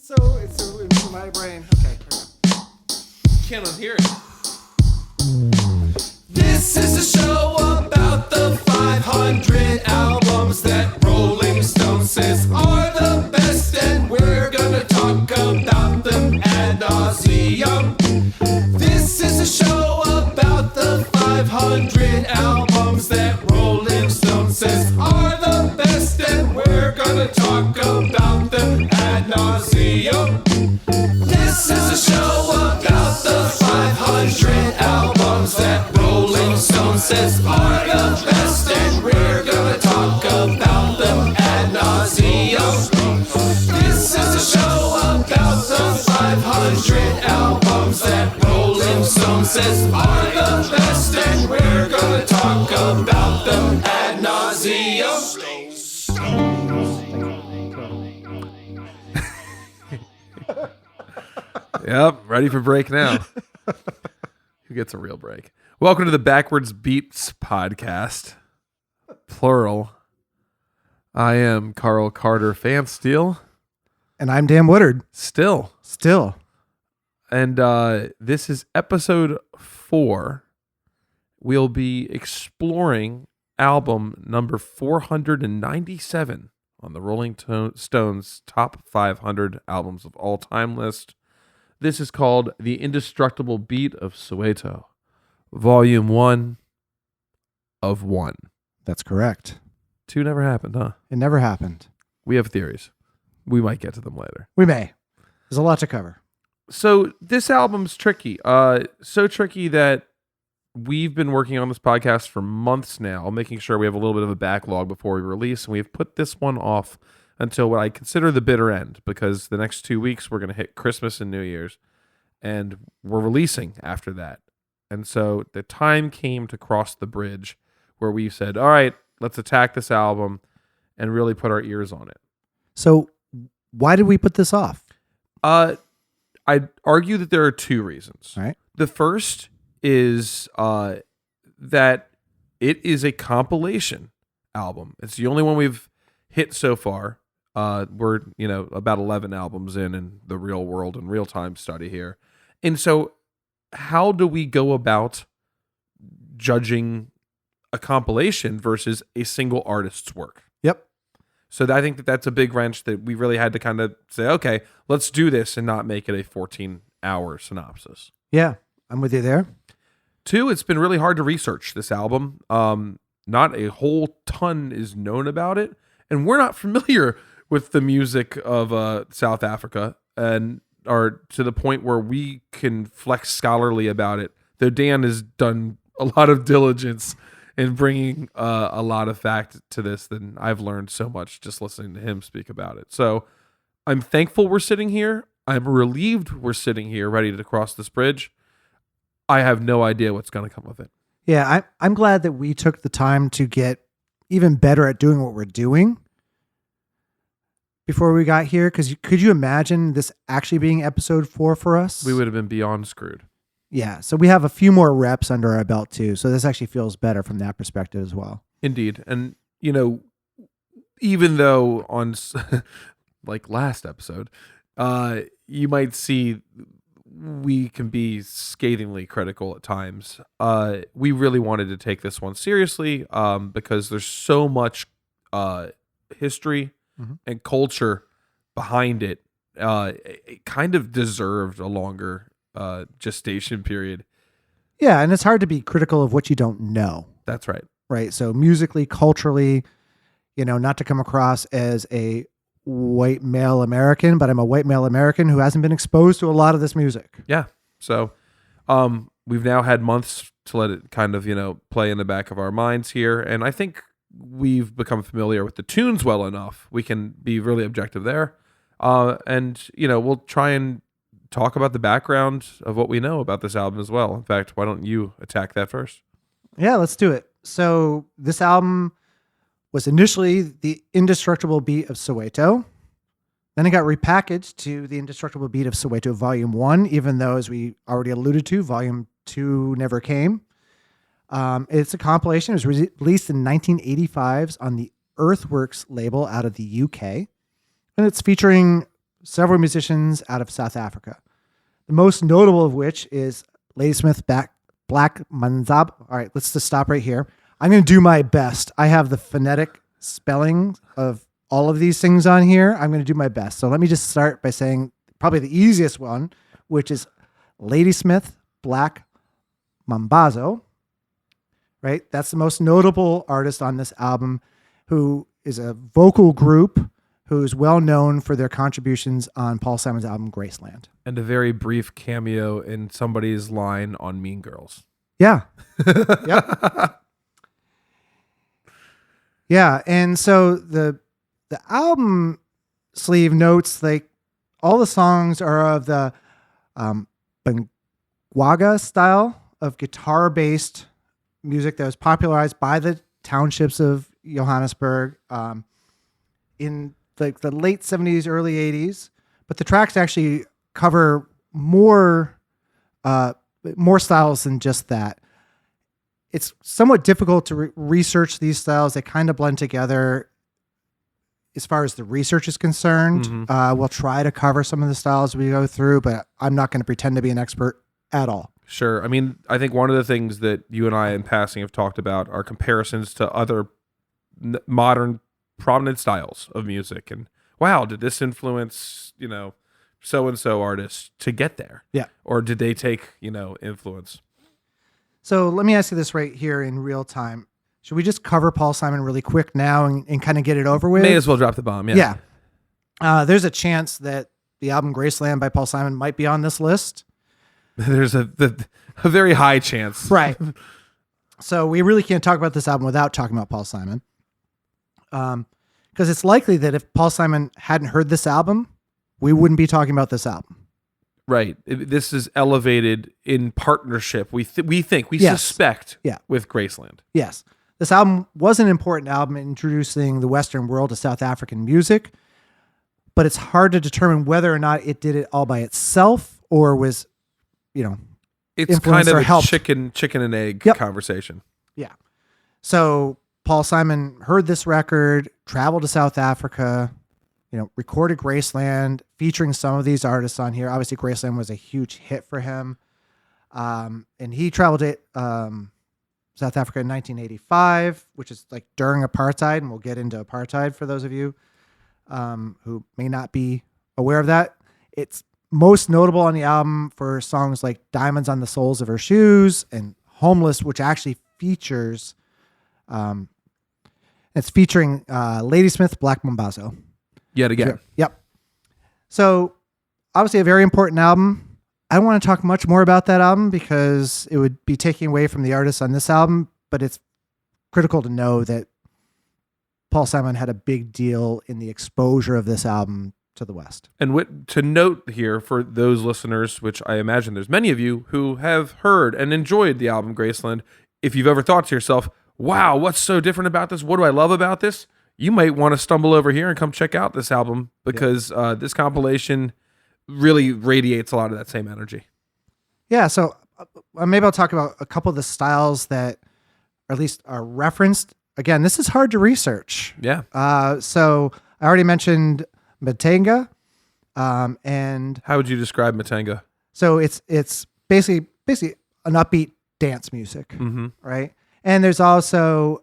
It's in my brain. Okay. Can't unhear it. This is a show about the 500 albums that Rolling Stone says are the best, and we're gonna talk about them ad nauseum. This is a show about the 500 albums that Rolling Stone says are the best, and we're gonna talk about them ad nauseum. This is a show about the 500 albums that Rolling Stone says are the best, and we're gonna talk about them ad nauseum. This is a show about the 500 albums that Rolling Stone says are the best, and we're gonna talk about them ad nauseum. Yep, ready for break now. Who gets a real break? Welcome to the Backwards Beats podcast, plural. I am Carl Carter Fansteel. And I'm Dan Woodard. Still. And this is episode 4. We'll be exploring album number 497 on the Rolling Stones top 500 albums of all time list. This is called The Indestructible Beat of Soweto, Volume 1 of 1. That's correct. 2 never happened, huh? It never happened. We have theories. We might get to them later. We may. There's a lot to cover. So this album's tricky. So tricky that we've been working on this podcast for months now, making sure we have a little bit of a backlog before we release, and we've put this one off until what I consider the bitter end, because the next 2 weeks we're going to hit Christmas and New Year's, and we're releasing after that. And so the time came to cross the bridge where we said, all right, let's attack this album and really put our ears on it. So why did we put this off? I'd argue that there are 2 reasons. All right. The first is that it is a compilation album. It's the only one we've hit so far. We're, about 11 albums in the real world and real-time study here. And so how do we go about judging a compilation versus a single artist's work? Yep. So I think that's a big wrench that we really had to kind of say, okay, let's do this and not make it a 14-hour synopsis. Yeah, I'm with you there. 2, it's been really hard to research this album. Not a whole ton is known about it, and we're not familiar with the music of South Africa, and are to the point where we can flex scholarly about it, though Dan has done a lot of diligence in bringing a lot of fact to this. Than I've learned so much just listening to him speak about it. So I'm thankful we're sitting here. I'm relieved we're sitting here ready to cross this bridge. I have no idea what's going to come of it. Yeah, I'm glad that we took the time to get even better at doing what we're doing before we got here. Because could you imagine this actually being episode 4 for us? We would have been beyond screwed. Yeah, so we have a few more reps under our belt too. So this actually feels better from that perspective as well. Indeed. And, even though on like last episode, you might see we can be scathingly critical at times. We really wanted to take this one seriously because there's so much history and culture behind it. It kind of deserved a longer gestation period. Yeah, and it's hard to be critical of what you don't know. That's right. Right. So musically, culturally, not to come across as a white male American, but I'm a white male American who hasn't been exposed to a lot of this music. Yeah. So we've now had months to let it kind of, play in the back of our minds here. And I think we've become familiar with the tunes well enough. We can be really objective there. And, we'll try and talk about the background of what we know about this album as well. In fact, why don't you attack that first? Yeah, let's do it. So this album was initially The Indestructible Beat of Soweto. Then it got repackaged to The Indestructible Beat of Soweto Volume 1, even though, as we already alluded to, Volume 2 never came. It's a compilation. It was released in 1985 on the Earthworks label out of the UK. And it's featuring several musicians out of South Africa. The most notable of which is Ladysmith Black Mambazo. All right, let's just stop right here. I'm going to do my best. I have the phonetic spelling of all of these things on here. I'm going to do my best. So let me just start by saying probably the easiest one, which is Ladysmith Black Mambazo. Right? That's the most notable artist on this album, who is a vocal group who's well known for their contributions on Paul Simon's album Graceland. And a very brief cameo in somebody's line on Mean Girls. Yeah. Yep. Yeah. And so the album sleeve notes, like, all the songs are of the mbaqanga style of guitar-based music that was popularized by the townships of Johannesburg in the late 70s, early 80s. But the tracks actually cover more styles than just that. It's somewhat difficult to research these styles. They kind of blend together as far as the research is concerned. Mm-hmm. We'll try to cover some of the styles we go through, but I'm not going to pretend to be an expert at all. Sure. I mean, I think one of the things that you and I in passing have talked about are comparisons to other modern prominent styles of music. And wow, did this influence, so-and-so artists to get there? Yeah. Or did they take, influence? So let me ask you this right here in real time. Should we just cover Paul Simon really quick now and kind of get it over with? May as well drop the bomb. Yeah. Yeah. There's a chance that the album Graceland by Paul Simon might be on this list. There's a very high chance. Right. So we really can't talk about this album without talking about Paul Simon. Because it's likely that if Paul Simon hadn't heard this album, we wouldn't be talking about this album. Right. This is elevated in partnership. We Yes. suspect Yeah. with Graceland. Yes. This album was an important album in introducing the Western world to South African music, but it's hard to determine whether or not it did it all by itself or was, It's influenced kind of or a helped. chicken and egg Yep. conversation. Yeah. So Paul Simon heard this record, traveled to South Africa, recorded Graceland, featuring some of these artists on here. Obviously, Graceland was a huge hit for him. And he traveled to South Africa in 1985, which is like during apartheid. And we'll get into apartheid for those of you who may not be aware of that. It's most notable on the album for songs like Diamonds on the Soles of Her Shoes and Homeless, which actually features, it's featuring Ladysmith Black Mambazo. Yet again. Yep. So obviously a very important album. I don't want to talk much more about that album because it would be taking away from the artists on this album, but it's critical to know that Paul Simon had a big deal in the exposure of this album to the West. And to note here for those listeners, which I imagine there's many of you who have heard and enjoyed the album Graceland, if you've ever thought to yourself, wow, what's so different about this? What do I love about this? You might want to stumble over here and come check out this album because this compilation really radiates a lot of that same energy. Yeah, so maybe I'll talk about a couple of the styles that at least are referenced. Again, this is hard to research. Yeah. So I already mentioned mbaqanga, and How would you describe mbaqanga? so it's basically an upbeat dance music, Mm-hmm. right? And there's also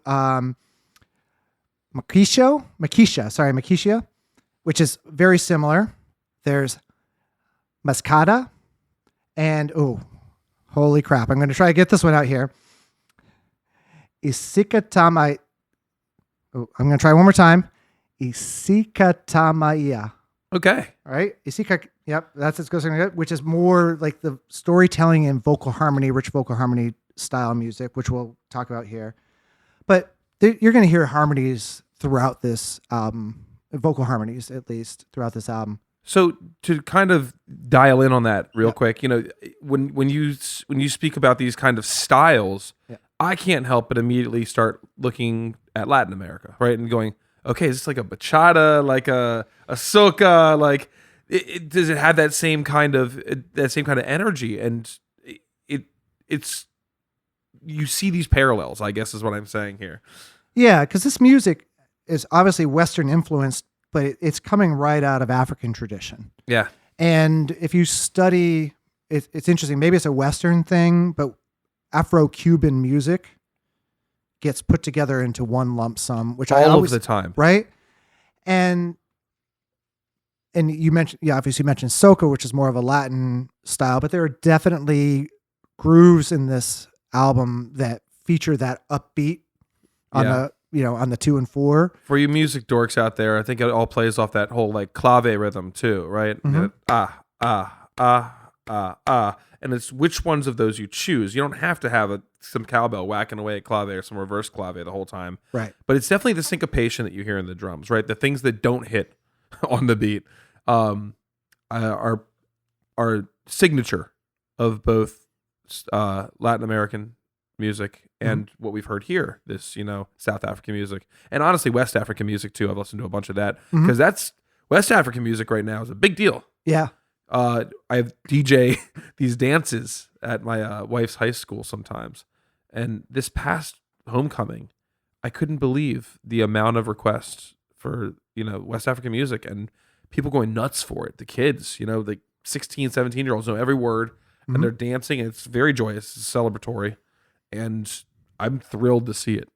makisha, which is very similar. There's mascada, and holy crap! I'm going to try to get this one out here. Isicathamiya. I'm going to try one more time. Isicathamiya. Okay. All right. Yep. That's what's going to which is more like the storytelling and vocal harmony, rich vocal harmony style music, which we'll talk about here. But you're going to hear harmonies throughout this album, vocal harmonies at least throughout this album. So to kind of dial in on that real quick, when you speak about these kind of styles, I can't help but immediately start looking at Latin America, right, and going, okay, is this like a bachata, like a soca, like does it have that same kind of energy? And it's you see these parallels, I guess is what I'm saying here. Yeah, because this music is obviously Western influenced but it's coming right out of African tradition. Yeah. And if you study, it's interesting. Maybe it's a Western thing, but Afro-Cuban music gets put together into one lump sum, which I All always, of the time. right? And you mentioned, obviously you mentioned soca, which is more of a Latin style, but there are definitely grooves in this album that feature that upbeat on on the 2 and 4. For you music dorks out there, I think it all plays off that whole like clave rhythm too, right? And it's which ones of those you choose. You don't have to have some cowbell whacking away at clave or some reverse clave the whole time. Right. But it's definitely the syncopation that you hear in the drums, right? The things that don't hit on the beat are signature of both Latin American music and what we've heard here, this, South African music, and honestly West African music too. I've listened to a bunch of that because that's West African music right now is a big deal. Yeah. I have DJ these dances at my wife's high school sometimes, and this past homecoming, I couldn't believe the amount of requests for West African music and people going nuts for it. The kids, the 16, 17-year-olds know every word and they're dancing, and it's very joyous, it's celebratory, and I'm thrilled to see it.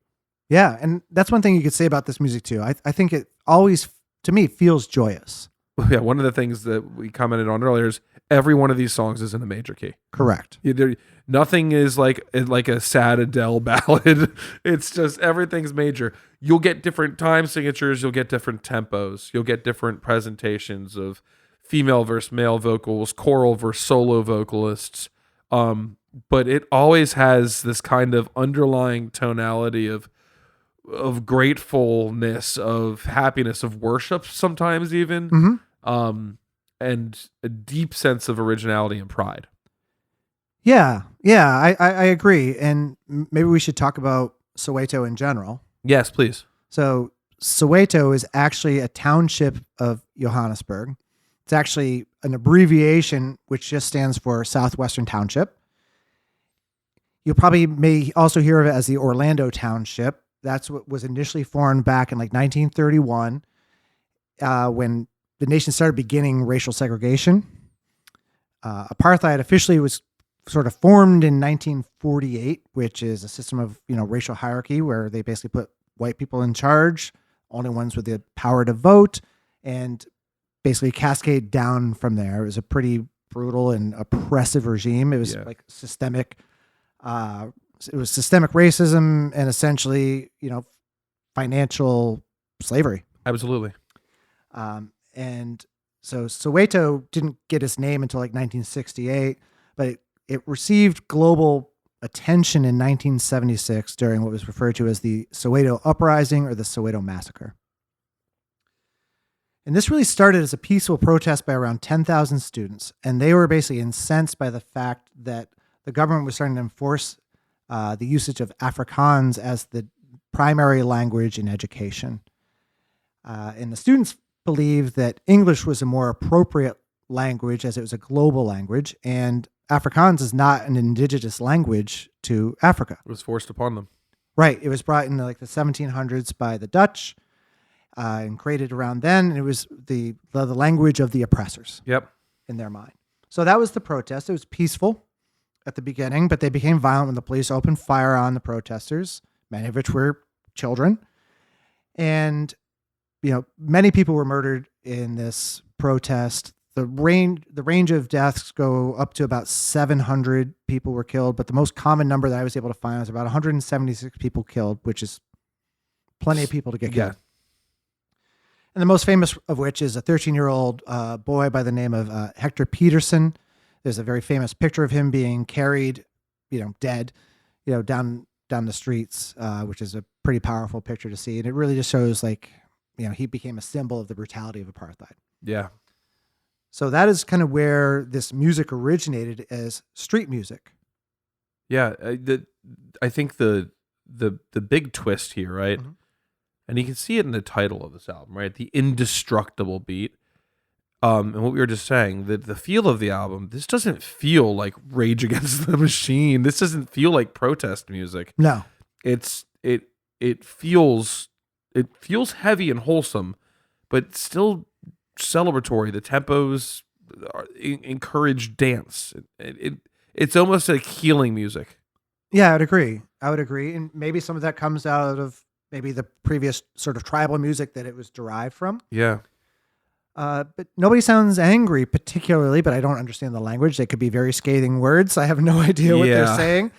Yeah, and that's one thing you could say about this music too. I think it always, to me, feels joyous. Yeah, one of the things that we commented on earlier is every one of these songs is in a major key. Correct. Nothing is like a sad Adele ballad. It's just everything's major. You'll get different time signatures. You'll get different tempos. You'll get different presentations of female versus male vocals, choral versus solo vocalists. But it always has this kind of underlying tonality of gratefulness, of happiness, of worship sometimes even, and a deep sense of originality and pride. Yeah, I agree. And maybe we should talk about Soweto in general. Yes, please. So Soweto is actually a township of Johannesburg. It's actually an abbreviation which just stands for Southwestern Township. You probably may also hear of it as the Orlando Township. That's what was initially formed back in like 1931 when the nation started beginning racial segregation. Apartheid officially was sort of formed in 1948, which is a system of racial hierarchy where they basically put white people in charge, only ones with the power to vote, and basically cascade down from there. It was a pretty brutal and oppressive regime. It was like systemic. It was systemic racism and essentially, financial slavery. Absolutely. And so Soweto didn't get its name until like 1968, but it received global attention in 1976 during what was referred to as the Soweto Uprising or the Soweto Massacre. And this really started as a peaceful protest by around 10,000 students. And they were basically incensed by the fact that the government was starting to enforce the usage of Afrikaans as the primary language in education. And the students believed that English was a more appropriate language as it was a global language, and Afrikaans is not an indigenous language to Africa. It was forced upon them. Right. It was brought in like the 1700s by the Dutch and created around then, and it was the language of the oppressors. Yep. In their mind. So that was the protest. It was peaceful at the beginning, but they became violent when the police opened fire on the protesters, many of which were children. And, many people were murdered in this protest. The range of deaths go up to about 700 people were killed, but the most common number that I was able to find was about 176 people killed, which is plenty of people to get killed. And the most famous of which is a 13-year-old boy by the name of Hector Peterson. There's a very famous picture of him being carried, dead, down the streets, which is a pretty powerful picture to see. And it really just shows he became a symbol of the brutality of apartheid. Yeah. So that is kind of where this music originated as street music. Yeah. I think the big twist here, right? Mm-hmm. And you can see it in the title of this album, right? The Indestructible Beat. And what we were just saying, the feel of the album, this doesn't feel like Rage Against the Machine. This doesn't feel like protest music. No. It feels heavy and wholesome, but still celebratory. The tempos encourage dance. It's almost like healing music. Yeah, I would agree. And maybe some of that comes out of maybe the previous sort of tribal music that it was derived from. Yeah. But nobody sounds angry particularly, but I don't understand the language. They could be very scathing words. I have no idea what they're saying.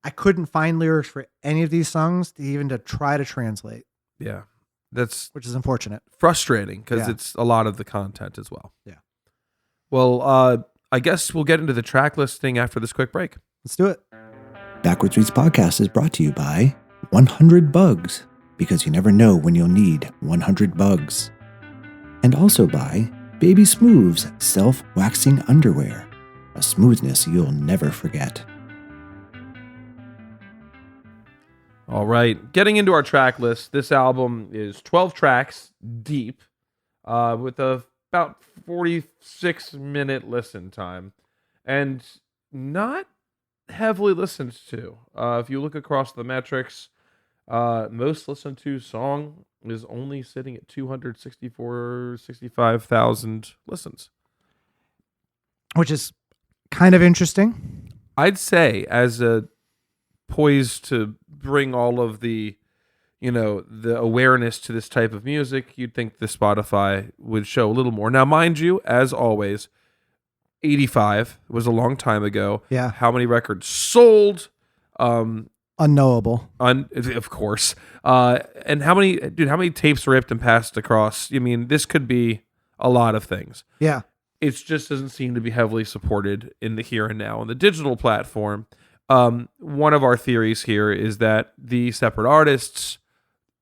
I couldn't find lyrics for any of these songs to try to translate. Yeah. Which is unfortunate. Frustrating because it's a lot of the content as well. Yeah. Well, I guess we'll get into the track listing after this quick break. Let's do it. Backwards Reads Podcast is brought to you by 100 Bugs, because you never know when you'll need 100 bugs. And also by Baby Smooth's self-waxing underwear, a smoothness you'll never forget. All right, getting into our track list, this album is 12 tracks deep with about 46-minute listen time, and not heavily listened to. If you look across the metrics, most listened to song is only sitting at 65,000 listens. Which is kind of interesting. I'd say as a poised to bring all of the awareness to this type of music, you'd think the Spotify would show a little more. Now, mind you, as always, 85 was a long time ago. Yeah. How many records sold? Unknowable. Of course. And how many tapes ripped and passed across? I mean, this could be a lot of things. Yeah. It just doesn't seem to be heavily supported in the here and now on the digital platform. One of our theories here is that the separate artists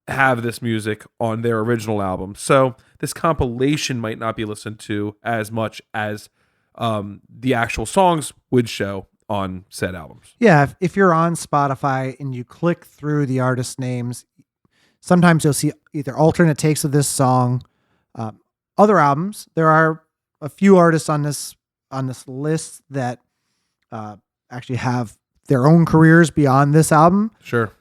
have this music on their original album. So this compilation might not be listened to as much as the actual songs would show on said albums. Yeah, if you're on Spotify and you click through the artist names, sometimes you'll see either alternate takes of this song, other albums. There are a few artists on this list that actually have their own careers beyond this album. Sure.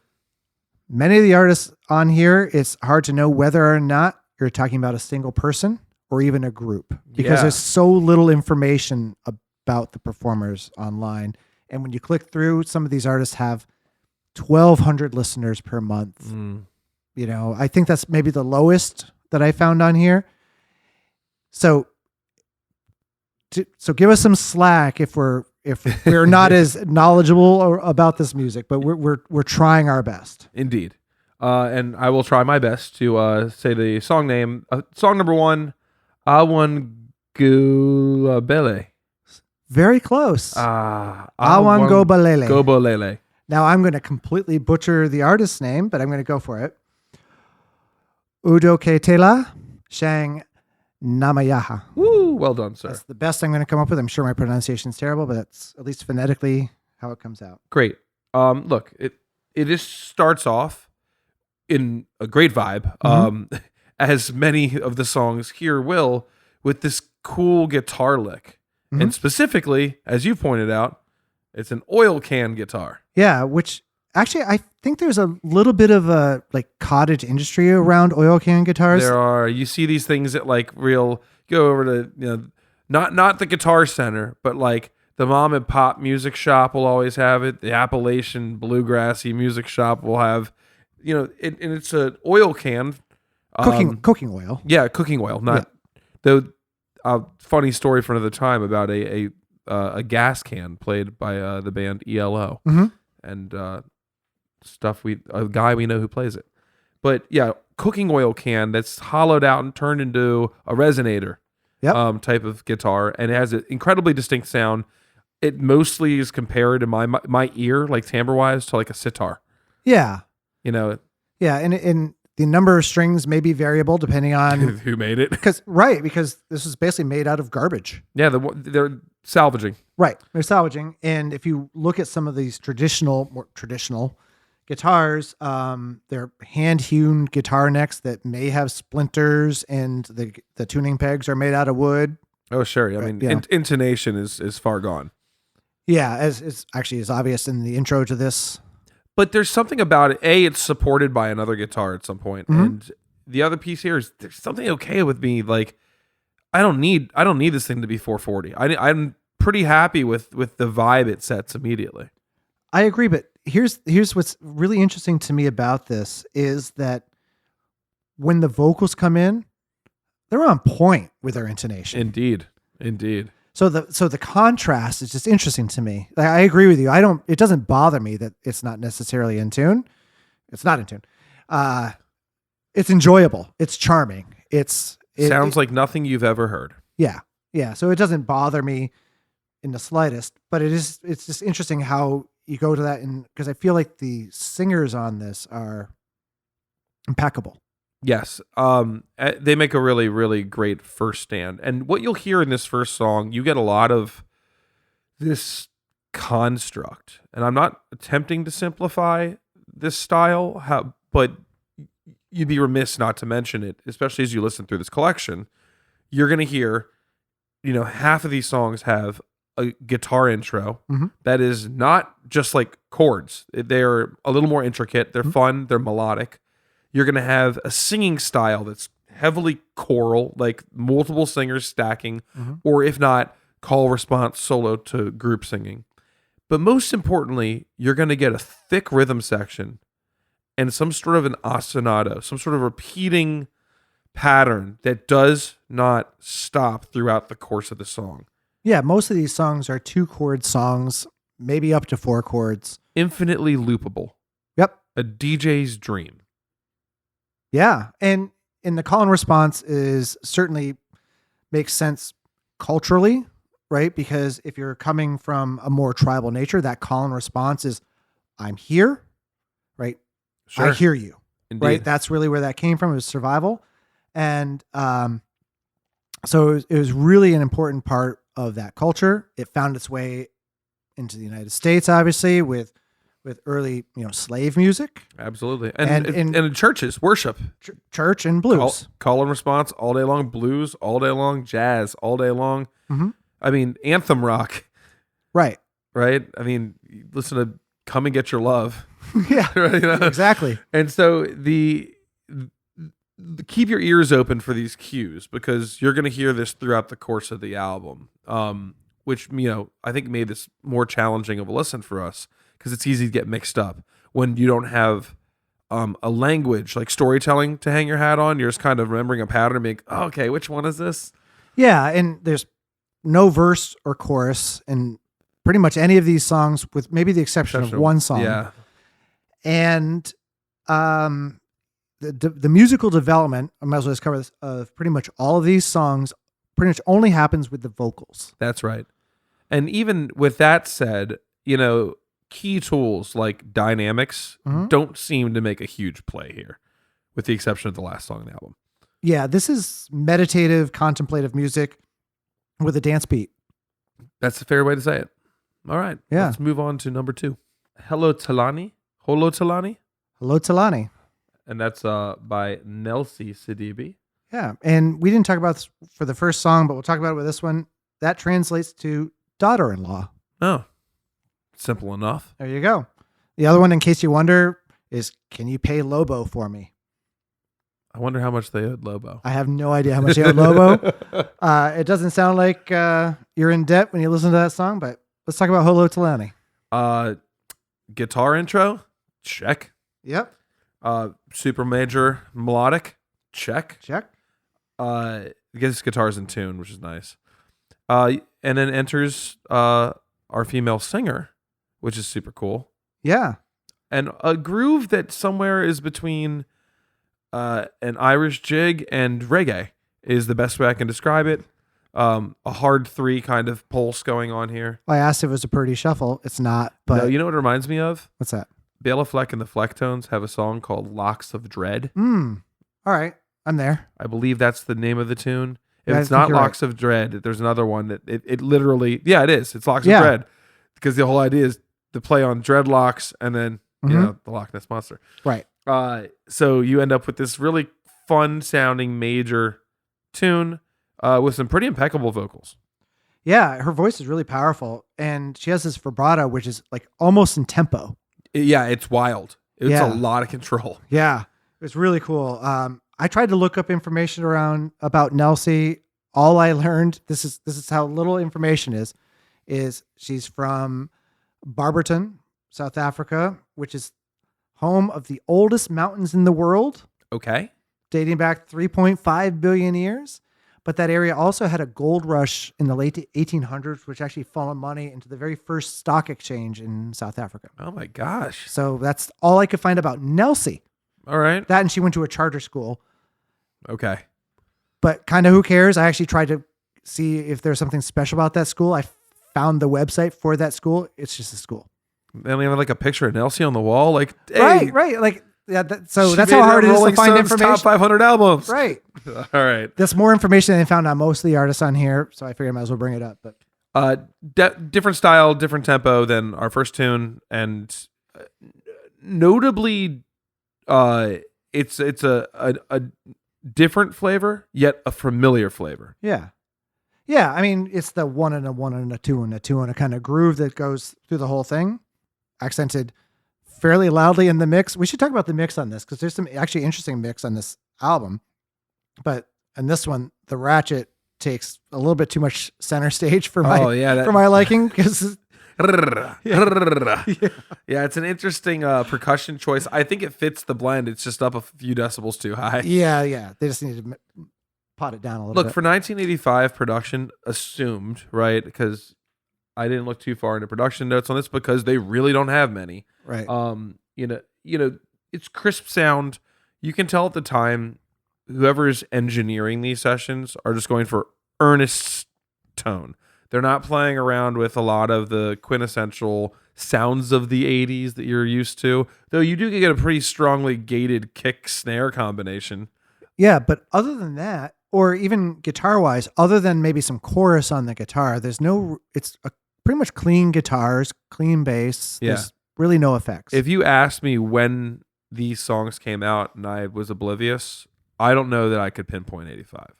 Many of the artists on here, it's hard to know whether or not you're talking about a single person or even a group, because there's so little information about the performers online. And when you click through, some of these artists have 1,200 listeners per month. You know, I think that's maybe the lowest that I found on here. So give us some slack if we're not as knowledgeable about this music, but we're trying our best. Indeed. And I will try my best to say the song name. Song number 1, Awan Gulabele. Very close. Awan Gobalele. Gobalele. Now I'm going to completely butcher the artist's name, but I'm going to go for it. Udo Ketela Shang Namayaha. Woo, well done, sir. That's the best I'm going to come up with. I'm sure my pronunciation is terrible, but that's at least phonetically how it comes out. Great. Look, it just starts off in a great vibe, as many of the songs here will, with this cool guitar lick. And specifically, as you pointed out, it's an oil can guitar. Yeah, which actually I think there's a little bit of a cottage industry around oil can guitars. There are. You see these things at go over to not the Guitar Center, but like the mom and pop music shop will always have it. The Appalachian bluegrassy music shop will have, and it's an oil can. Cooking oil. Yeah, cooking oil. Not though. A funny story for another time about a gas can played by the band ELO and a guy we know who plays it. But yeah, cooking oil can that's hollowed out and turned into a resonator type of guitar, and it has an incredibly distinct sound. It mostly is compared in my ear, like timbre wise, to like a sitar. Yeah. Yeah, and the number of strings may be variable depending on who made it. Because this is basically made out of garbage. Yeah, they're salvaging. Right, they're salvaging. And if you look at some of these more traditional guitars, they're hand-hewn guitar necks that may have splinters, and the tuning pegs are made out of wood. Oh, sure. I mean, intonation is far gone. Yeah, as actually is obvious in the intro to this. But there's something about it. It's supported by another guitar at some point, and the other piece here is there's something okay with me. Like, I don't need this thing to be 440. I'm pretty happy with the vibe it sets immediately. I agree, but here's what's really interesting to me about this is that when the vocals come in, they're on point with their intonation. Indeed. So the contrast is just interesting to me. Like, I agree with you. It doesn't bother me that it's not necessarily in tune. It's not in tune. It's enjoyable. It's charming. Sounds like nothing you've ever heard. Yeah. Yeah. So it doesn't bother me in the slightest, but it's just interesting how you go to that, because I feel like the singers on this are impeccable. Yes. They make a really, really great first stand. And what you'll hear in this first song, you get a lot of this construct. And I'm not attempting to simplify this style, but you'd be remiss not to mention it, especially as you listen through this collection. You're going to hear, half of these songs have a guitar intro that is not just like chords. They're a little more intricate. They're fun. They're melodic. You're going to have a singing style that's heavily choral, like multiple singers stacking, or if not, call response solo to group singing. But most importantly, you're going to get a thick rhythm section and some sort of an ostinato, some sort of repeating pattern that does not stop throughout the course of the song. Yeah, most of these songs are 2-chord songs, maybe up to 4 chords. Infinitely loopable. Yep. A DJ's dream. Yeah, and the call and response is certainly makes sense culturally, right? Because if you're coming from a more tribal nature, that call and response is, I'm here, right? Sure. I hear you, Indeed. right? That's really where that came from. It was survival. And so it was really an important part of that culture. It found its way into the United States, obviously, with early, slave music. Absolutely. And in churches, worship. Church and blues. Call and response all day long, blues all day long, jazz all day long. I mean, anthem rock. Right. Right? I mean, listen to Come and Get Your Love. Yeah, right? Exactly. And so the keep your ears open for these cues, because you're going to hear this throughout the course of the album, which, I think made this more challenging of a listen for us, because it's easy to get mixed up when you don't have a language like storytelling to hang your hat on. You're just kind of remembering a pattern and being, oh, okay, which one is this? Yeah, and there's no verse or chorus in pretty much any of these songs, with maybe the exception of one song. Yeah. And the musical development, I might as well just cover this, of pretty much all of these songs pretty much only happens with the vocals. That's right. And even with that said, key tools like dynamics don't seem to make a huge play here, with the exception of the last song on the album. Yeah, this is meditative, contemplative music with a dance beat. That's a fair way to say it. All right. Yeah. Let's move on to number 2. Holo Talani. Holo Talani. And that's by Nelsie Sidibe. Yeah, and we didn't talk about this for the first song, but we'll talk about it with this one. That translates to daughter-in-law. Oh, simple enough. There you go. The other one, in case you wonder, is Can You Pay Lobo for Me? I wonder how much they owed Lobo. I have no idea how much they owed Lobo. It doesn't sound like you're in debt when you listen to that song, but let's talk about Holo Talani. Guitar intro, check. Yep. Super major melodic, check. I guess guitar's in tune, which is nice. And then enters our female singer, which is super cool. Yeah. And a groove that somewhere is between an Irish jig and reggae is the best way I can describe it. A hard 3 kind of pulse going on here. I asked if it was a Purdy shuffle. It's not, but no, you know what it reminds me of? What's that? Bela Fleck and the Flecktones have a song called Locks of Dread. All right. I'm there. I believe that's the name of the tune. If Yeah, it's not Locks right. of Dread, there's another one that it literally, yeah, it is. It's Locks of Dread. Because the whole idea is to play on dreadlocks and then, the Loch Ness Monster. Right. So you end up with this really fun sounding major tune with some pretty impeccable vocals. Yeah, her voice is really powerful, and she has this vibrato, which is like almost in tempo. Yeah, it's wild. It's a lot of control. Yeah, it's really cool. I tried to look up information about Nelsie. All I learned, this is how little information is she's from Barberton, South Africa, which is home of the oldest mountains in the world, Okay. dating back 3.5 billion years. But that area also had a gold rush in the late 1800s, which actually funneled money into the very first stock exchange in South Africa. Oh my gosh. So that's all I could find about Nelsie. All right. That, and she went to a charter school. Okay. But kind of who cares? I actually tried to see if there's something special about that school. I found the website for that school. It's just a school. They don't even have like a picture of Nelsie on the wall. Like, hey, Right. Like, yeah. So she that's made how it hard on it is to Rolling find Stone's information. Top 500 albums. Right. All right. There's more information than I found on most of the artists on here, so I figured I might as well bring it up. But Different style, different tempo than our first tune, and notably, it's a different flavor, yet a familiar flavor. yeah. I mean, it's the 1 and a 1 and a 2 and a 2 and a kind of groove that goes through the whole thing, accented fairly loudly in the mix. We should talk about the mix on this because there's some actually interesting mix on this album. But in this one, the ratchet takes a little bit too much center stage for my for my liking because yeah, it's an interesting percussion choice. I think it fits the blend. It's just up a few decibels too high. yeah. They just need to pot it down a little Look, bit. for 1985 production, assumed, right? Because I didn't look too far into production notes on this because they really don't have many. Right. You know, it's crisp sound. You can tell at the time whoever's engineering these sessions are just going for earnest tone. They're not playing around with a lot of the quintessential sounds of the 80s that you're used to, though you do get a pretty strongly gated kick snare combination. Yeah, but other than that, or even guitar wise, other than maybe some chorus on the guitar, it's pretty much clean guitars, clean bass. Yeah. There's really no effects. If you asked me when these songs came out and I was oblivious, I don't know that I could pinpoint 85.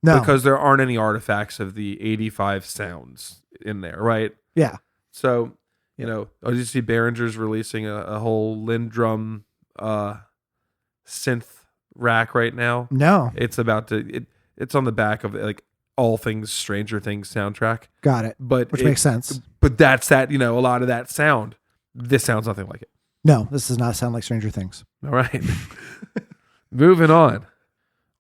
No. Because there aren't any artifacts of the 85 sounds in there, right? Yeah. So, you know, you see Behringer's releasing a whole Lindrum synth rack right now. No. It's about to, it's on the back of like all things Stranger Things soundtrack. Got it. But Which makes sense. But that's that, you know, a lot of that sound. This sounds nothing like it. No, this does not sound like Stranger Things. All right. Moving on.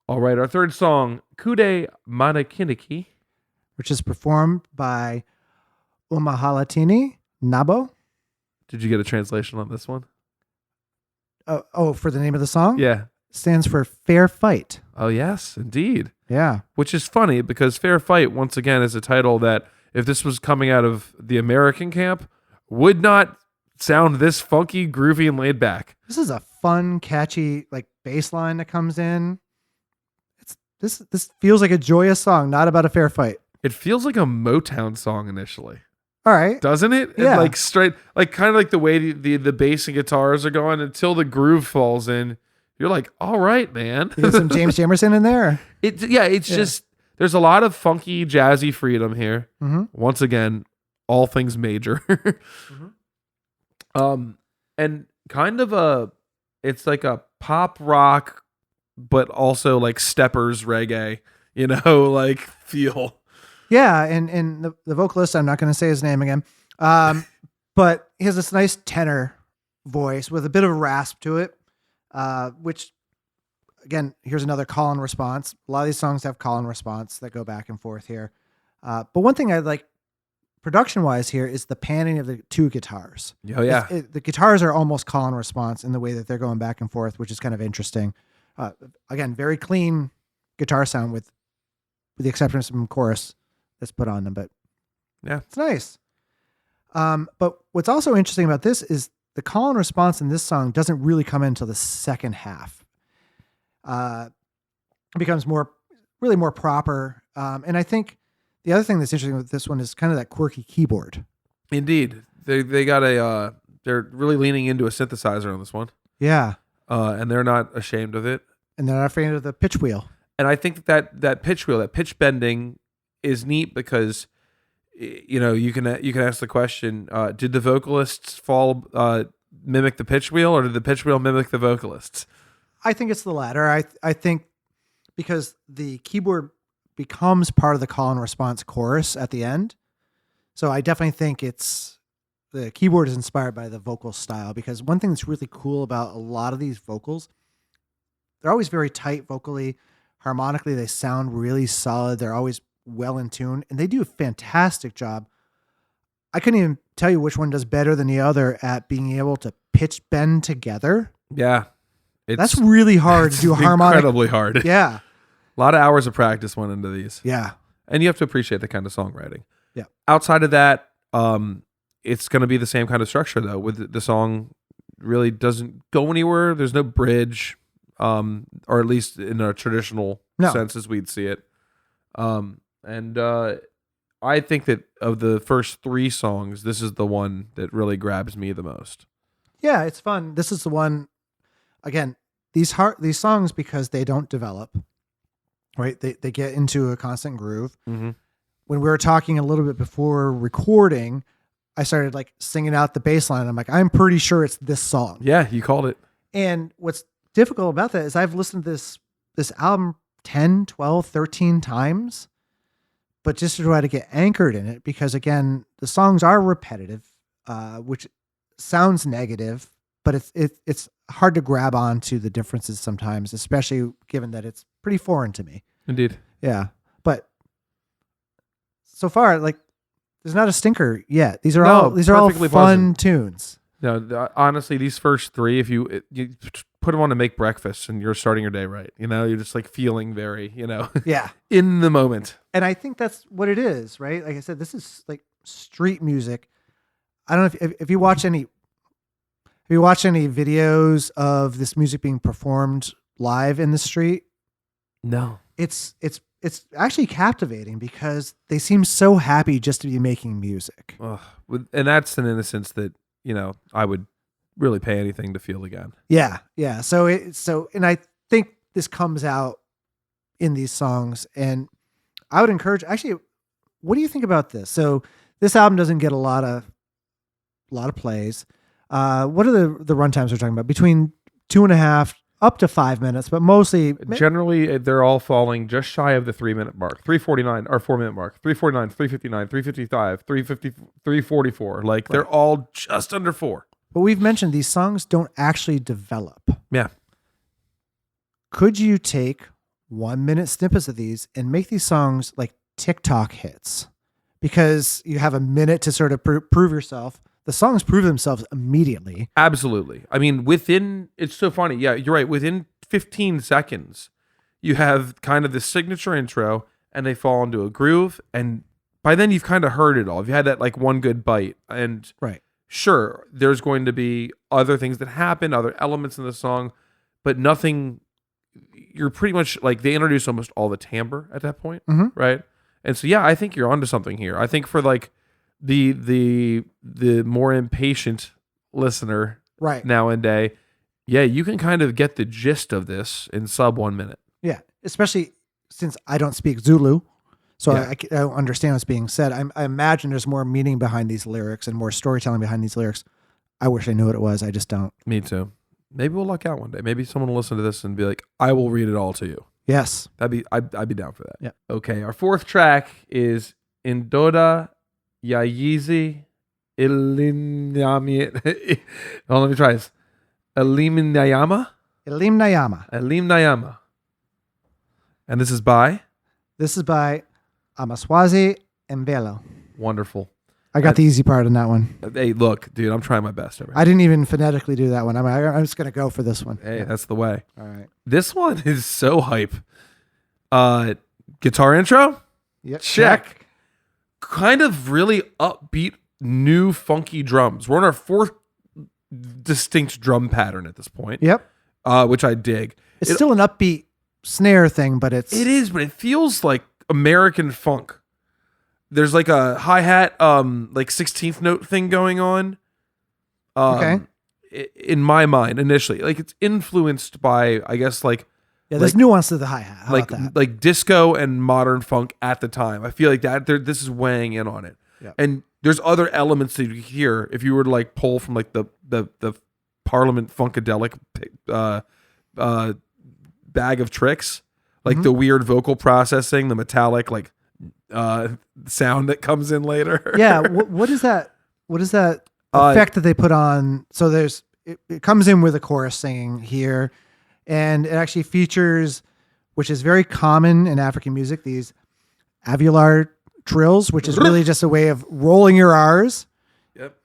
All right, our third song, Kude Manakiniki. Which is performed by Umahalatini Nabo. Did you get a translation on this one? Oh, for the name of the song? Yeah. Stands for Fair Fight. Oh, yes, indeed. Yeah. Which is funny because Fair Fight, once again, is a title that, if this was coming out of the American camp, would not sound this funky, groovy, and laid back. This is a fun, catchy, like bass line that comes in. This feels like a joyous song, not about a fair fight. It feels like a Motown song initially. All right. Doesn't it? Yeah. Like straight, like kind of like the way the bass and guitars are going until the groove falls in. You're like, all right, man. You got some James Jamerson in there. It's just, there's a lot of funky, jazzy freedom here. Mm-hmm. Once again, all things major. And kind of it's like a pop rock, but also like steppers reggae, you know, like feel. Yeah, and the vocalist, I'm not going to say his name again, but he has this nice tenor voice with a bit of a rasp to it, which, again, here's another call and response. A lot of these songs have call and response that go back and forth here. But one thing I like production-wise here is the panning of the two guitars. Oh, yeah. The guitars are almost call and response in the way that they're going back and forth, which is kind of interesting. Again, very clean guitar sound with the exception of some chorus that's put on them, but yeah, it's nice. But what's also interesting about this is the call and response in this song doesn't really come in until the second half. It becomes really more proper. And I think the other thing that's interesting with this one is kind of that quirky keyboard. Indeed. They got they're really leaning into a synthesizer on this one. Yeah. And they're not ashamed of it. And they're not afraid of the pitch wheel. And I think that pitch wheel, that pitch bending is neat because, you know, you can ask the question, did the vocalists mimic the pitch wheel or did the pitch wheel mimic the vocalists? I think it's the latter. I think because the keyboard becomes part of the call and response chorus at the end. So I definitely think the keyboard is inspired by the vocal style, because one thing that's really cool about a lot of these vocals, they're always very tight vocally, harmonically, they sound really solid. They're always well in tune, and they do a fantastic job. I couldn't even tell you which one does better than the other at being able to pitch bend together. Yeah. That's really hard to do harmonic. Incredibly hard. Yeah. A lot of hours of practice went into these. Yeah. And you have to appreciate the kind of songwriting. Yeah. Outside of that, it's going to be the same kind of structure, though, with the song really doesn't go anywhere. There's no bridge, or at least in a traditional sense as we'd see it. I think that of the first 3 songs, this is the one that really grabs me the most. Yeah, it's fun. This is the one, again, these songs, because they don't develop, right? They get into a constant groove. Mm-hmm. When we were talking a little bit before recording, I started like singing out the bass line. I'm like, I'm pretty sure it's this song. Yeah, you called it. And what's difficult about that is I've listened to this album 10, 12, 13 times, but just to try to get anchored in it, because again, the songs are repetitive, which sounds negative, but it's hard to grab onto the differences sometimes, especially given that it's pretty foreign to me. Indeed. Yeah. But so far, like, there's not a stinker yet. These are all perfectly fun pleasant tunes. No, honestly, these first 3, if you put them on to make breakfast and you're starting your day right, you're just like feeling very, Yeah. in the moment. And I think that's what it is, right? Like I said, this is like street music. I don't know if you watch any videos of this music being performed live in the street. No. It's actually captivating because they seem so happy just to be making music. And that's an innocence that, I would really pay anything to feel again. Yeah. Yeah. And I think this comes out in these songs, and I would encourage, actually, what do you think about this? So this album doesn't get a lot of plays. What are the runtimes we're talking about? Between 2.5 up to 5 minutes, but mostly generally they're all falling just shy of the 3-minute mark. 3:49 or 4-minute mark. 3:49, 3:59, 3:55, 3:50, 3:44. Like they're all just under 4. But we've mentioned these songs don't actually develop. Yeah. Could you take 1-minute snippets of these and make these songs like TikTok hits? Because you have a minute to sort of prove yourself. The songs prove themselves immediately. Absolutely. I mean, it's so funny. Yeah, you're right. Within 15 seconds, you have kind of the signature intro and they fall into a groove. And by then you've kind of heard it all. You've had that like one good bite. And right. Sure, there's going to be other things that happen, other elements in the song, but nothing, you're pretty much like they introduce almost all the timbre at that point. Mm-hmm. Right. And so, yeah, I think you're onto something here. I think for like, the more impatient listener right now and day, yeah, you can kind of get the gist of this in sub 1 minute. Yeah, especially since I don't speak Zulu, so Yeah. I don't understand what's being said. I imagine there's more meaning behind these lyrics and more storytelling behind these lyrics. I wish I knew what it was. I just don't. Me too. Maybe we'll luck out one day. Maybe someone will listen to this and be like, I will read it all to you. Yes. I'd be down for that. Yeah. Okay, our 4th track is Indoda Yayizi Ilimnyami. Oh, let me try this. Ilimnyama. And this is by Amaswazi Mbelo. Wonderful. I got the easy part on that one. Hey, look, dude, I'm trying my best. I didn't even phonetically do that one. I'm just going to go for this one. Hey, that's the way. All right. This one is so hype. Guitar intro? Yep. Check. Kind of really upbeat, new, funky drums. We're on our 4th distinct drum pattern at this point. Yep. Which I dig. It's still an upbeat snare thing, but it feels like American funk. There's like a hi-hat, like 16th note thing going on. Okay. In my mind, initially, like it's influenced by, I guess, like there's nuance to the hi-hat. How about that? Like disco and modern funk at the time. I feel like that this is weighing in on it. Yeah. And there's other elements that you hear if you were to like pull from like the Parliament Funkadelic bag of tricks, like the weird vocal processing, the metallic sound that comes in later. Yeah. What is that? What is that effect that they put on? So it comes in with a chorus singing here, and it actually features, which is very common in African music, these avular trills, which is really just a way of rolling your R's. Yep.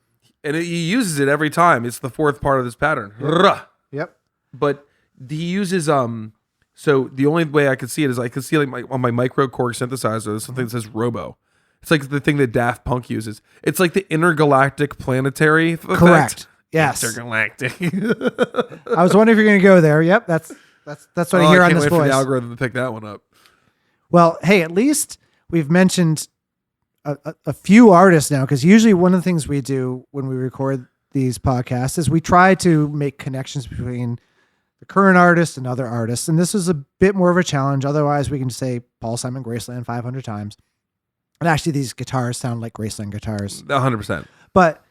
And he uses it every time. It's the fourth part of this pattern. Yep. But he uses so the only way I could see it is I could see like on my micro Korg synthesizer, there's something that says Robo. It's like the thing that Daft Punk uses. It's like the intergalactic planetary effect. Correct. Yes. Intergalactic. I was wondering if you're going to go there. Yep. That's what I hear on this wait for voice. the algorithm to pick that one up. Well, hey, at least we've mentioned a few artists now, because usually one of the things we do when we record these podcasts is we try to make connections between the current artist and other artists. And this is a bit more of a challenge. Otherwise, we can say Paul Simon Graceland 500 times. And actually, these guitars sound like Graceland guitars. 100%. But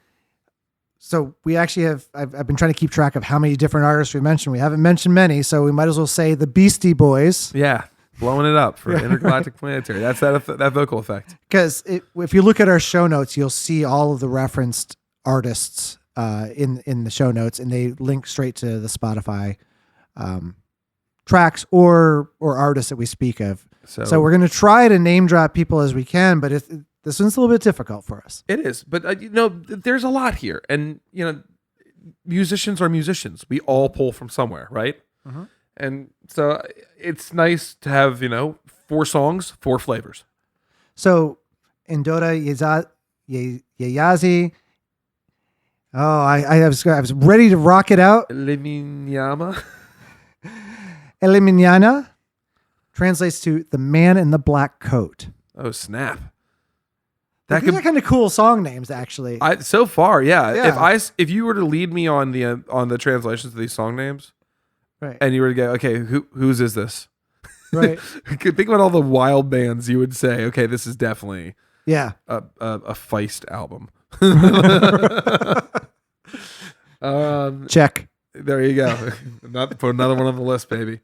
so we actually have, I've been trying to keep track of how many different artists we mentioned. We haven't mentioned many, so we might as well say the Beastie Boys. Yeah. Blowing it up for intergalactic planetary. That's that vocal effect. Because if you look at our show notes, you'll see all of the referenced artists in the show notes, and they link straight to the Spotify tracks or artists that we speak of. So we're going to try to name drop people as we can, but this one's a little bit difficult for us. It is, but there's a lot here, and musicians are musicians. We all pull from somewhere, right? Mm-hmm. And so it's nice to have 4 songs, 4 flavors. So Indora Yayazi. Oh, I was ready to rock it out. Eliminyama. Eliminyana translates to the man in the black coat. Oh, snap. These are kind of cool song names, actually. So far, yeah. Yeah. If you were to lead me on the translations of these song names, right, and you were to go, okay, whose is this? Right. Think about all the wild bands you would say, okay, this is definitely a Feist album. Check. There you go. Not put another one on the list, baby.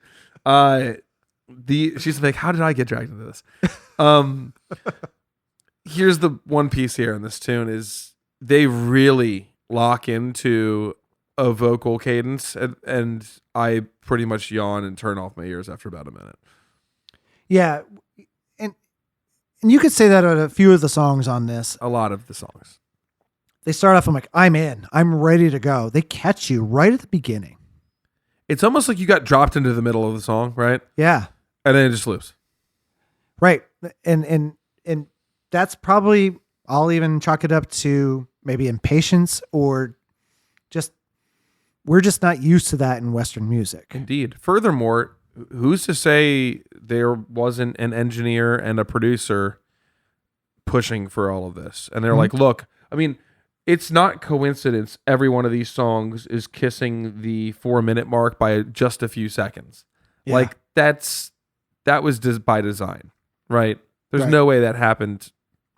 She's like, how did I get dragged into this? Here's the one piece here in this tune is they really lock into a vocal cadence, and I pretty much yawn and turn off my ears after about a minute. Yeah, and you could say that on a few of the songs on this. A lot of the songs. They start off, I'm like, I'm in. I'm ready to go. They catch you right at the beginning. It's almost like you got dropped into the middle of the song, right? Yeah. And then it just loops. Right. And that's probably, I'll even chalk it up to maybe impatience or just, we're just not used to that in Western music. Indeed. Furthermore, who's to say there wasn't an engineer and a producer pushing for all of this? And they're like, look, I mean, it's not coincidence every one of these songs is kissing the 4-minute mark by just a few seconds. Yeah. Like that was just by design, right? There's no way that happened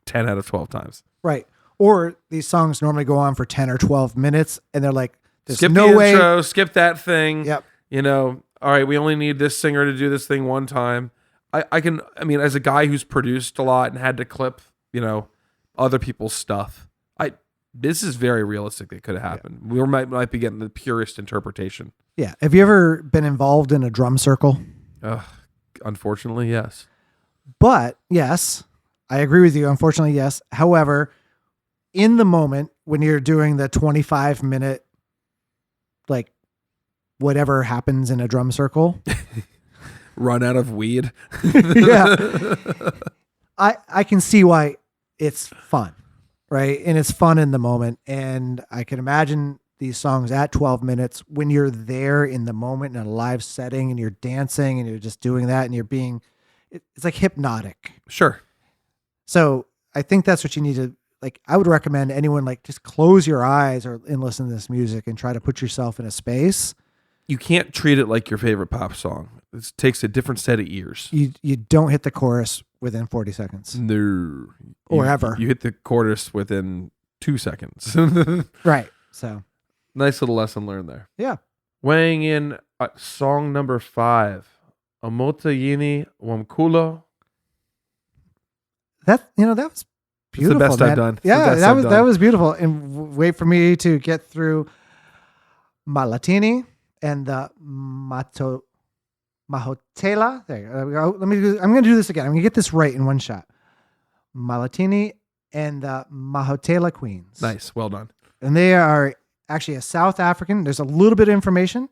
10 out of 12 times. Right. Or these songs normally go on for 10 or 12 minutes and they're like, there's skip no the way. intro, skip that thing. Yep. All right, we only need this singer to do this thing one time. I mean, as a guy who's produced a lot and had to clip, other people's stuff, this is very realistic. It could have happened. Yeah. We might be getting the purest interpretation. Yeah. Have you ever been involved in a drum circle? Unfortunately, yes. But yes, I agree with you. Unfortunately, yes. However, in the moment when you're doing the 25-minute, like whatever happens in a drum circle, run out of weed. Yeah. I can see why it's fun. Right. And it's fun in the moment. And I can imagine these songs at 12 minutes when you're there in the moment in a live setting and you're dancing and you're just doing that and you're it's like hypnotic. Sure. So I think that's what you need to, like, I would recommend anyone just close your eyes and listen to this music and try to put yourself in a space. You can't treat it like your favorite pop song. It takes a different set of ears. You don't hit the chorus within 40 seconds. No. Or ever. You hit the chorus within 2 seconds. Right. So nice little lesson learned there. Yeah. Weighing in Song number 5, Amota Yini Wamkulo. That was beautiful. the best I've man. done. It's the Yeah, best that I've was done. that was beautiful. And wait for me to get through Malatini and the Mahotela. There you go. I'm going to do this again. I'm going to get this right in one shot. Malatini and the Mahotela Queens. Nice. Well done. And they are actually a South African. There's a little bit of information.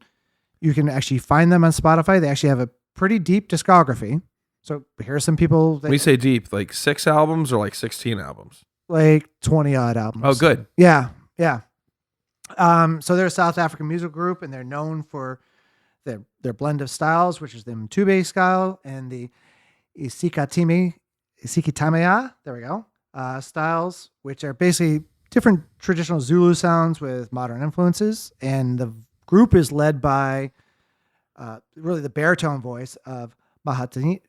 You can actually find them on Spotify. They actually have a pretty deep discography. So here's some people When you say deep, like 6 albums or like 16 albums? like 20 odd albums. Oh, good. Yeah. Yeah. So they're a South African musical group, and they're known for their blend of styles, which is the Mtube style and the isicathamiya. There we go. Styles, which are basically different traditional Zulu sounds with modern influences. And the group is led by really the baritone voice of Mahalatini.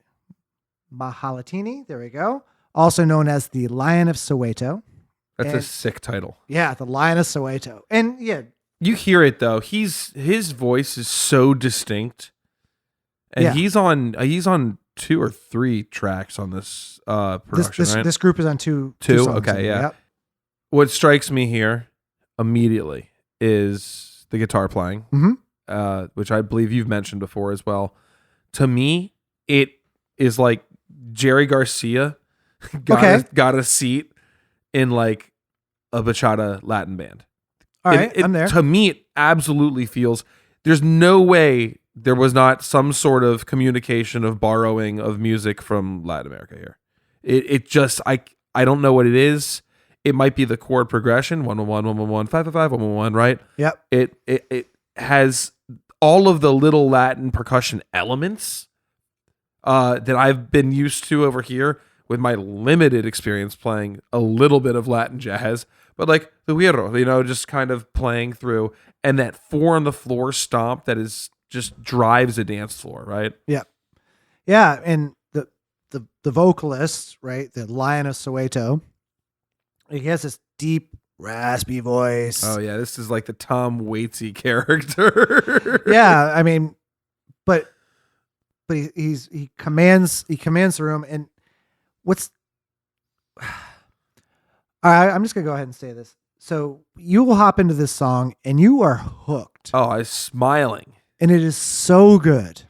There we go. Also known as the Lion of Soweto. That's a And- sick title. Yeah, the Lion of Soweto. And yeah, You hear it though. His voice is so distinct, and Yeah. he's on 2 or 3 tracks on this production. this right? this group is on two Two? songs Okay, in there. yeah. Yep. What strikes me here immediately is the guitar playing, which I believe you've mentioned before as well. To me, it is like Jerry Garcia got a seat in like a bachata Latin band. All right, I'm there. To me, it absolutely feels. There's no way there was not some sort of communication of borrowing of music from Latin America here. It just I don't know what it is. It might be the chord progression 111 111 555 111, right? Yep. It has all of the little Latin percussion elements that I've been used to over here with my limited experience playing a little bit of Latin jazz, but like the güiro, just kind of playing through, and that 4 on the floor stomp that is just drives a dance floor, right? Yep. Yeah, and the vocalist, right, the Lion of Soweto, he has this deep, raspy voice. Oh yeah, this is like the Tom Waitsy character. Yeah, I mean, but he commands the room. And what's all right, I'm just gonna go ahead and say this. So you will hop into this song and you are hooked. Oh, I was smiling. And it is so good.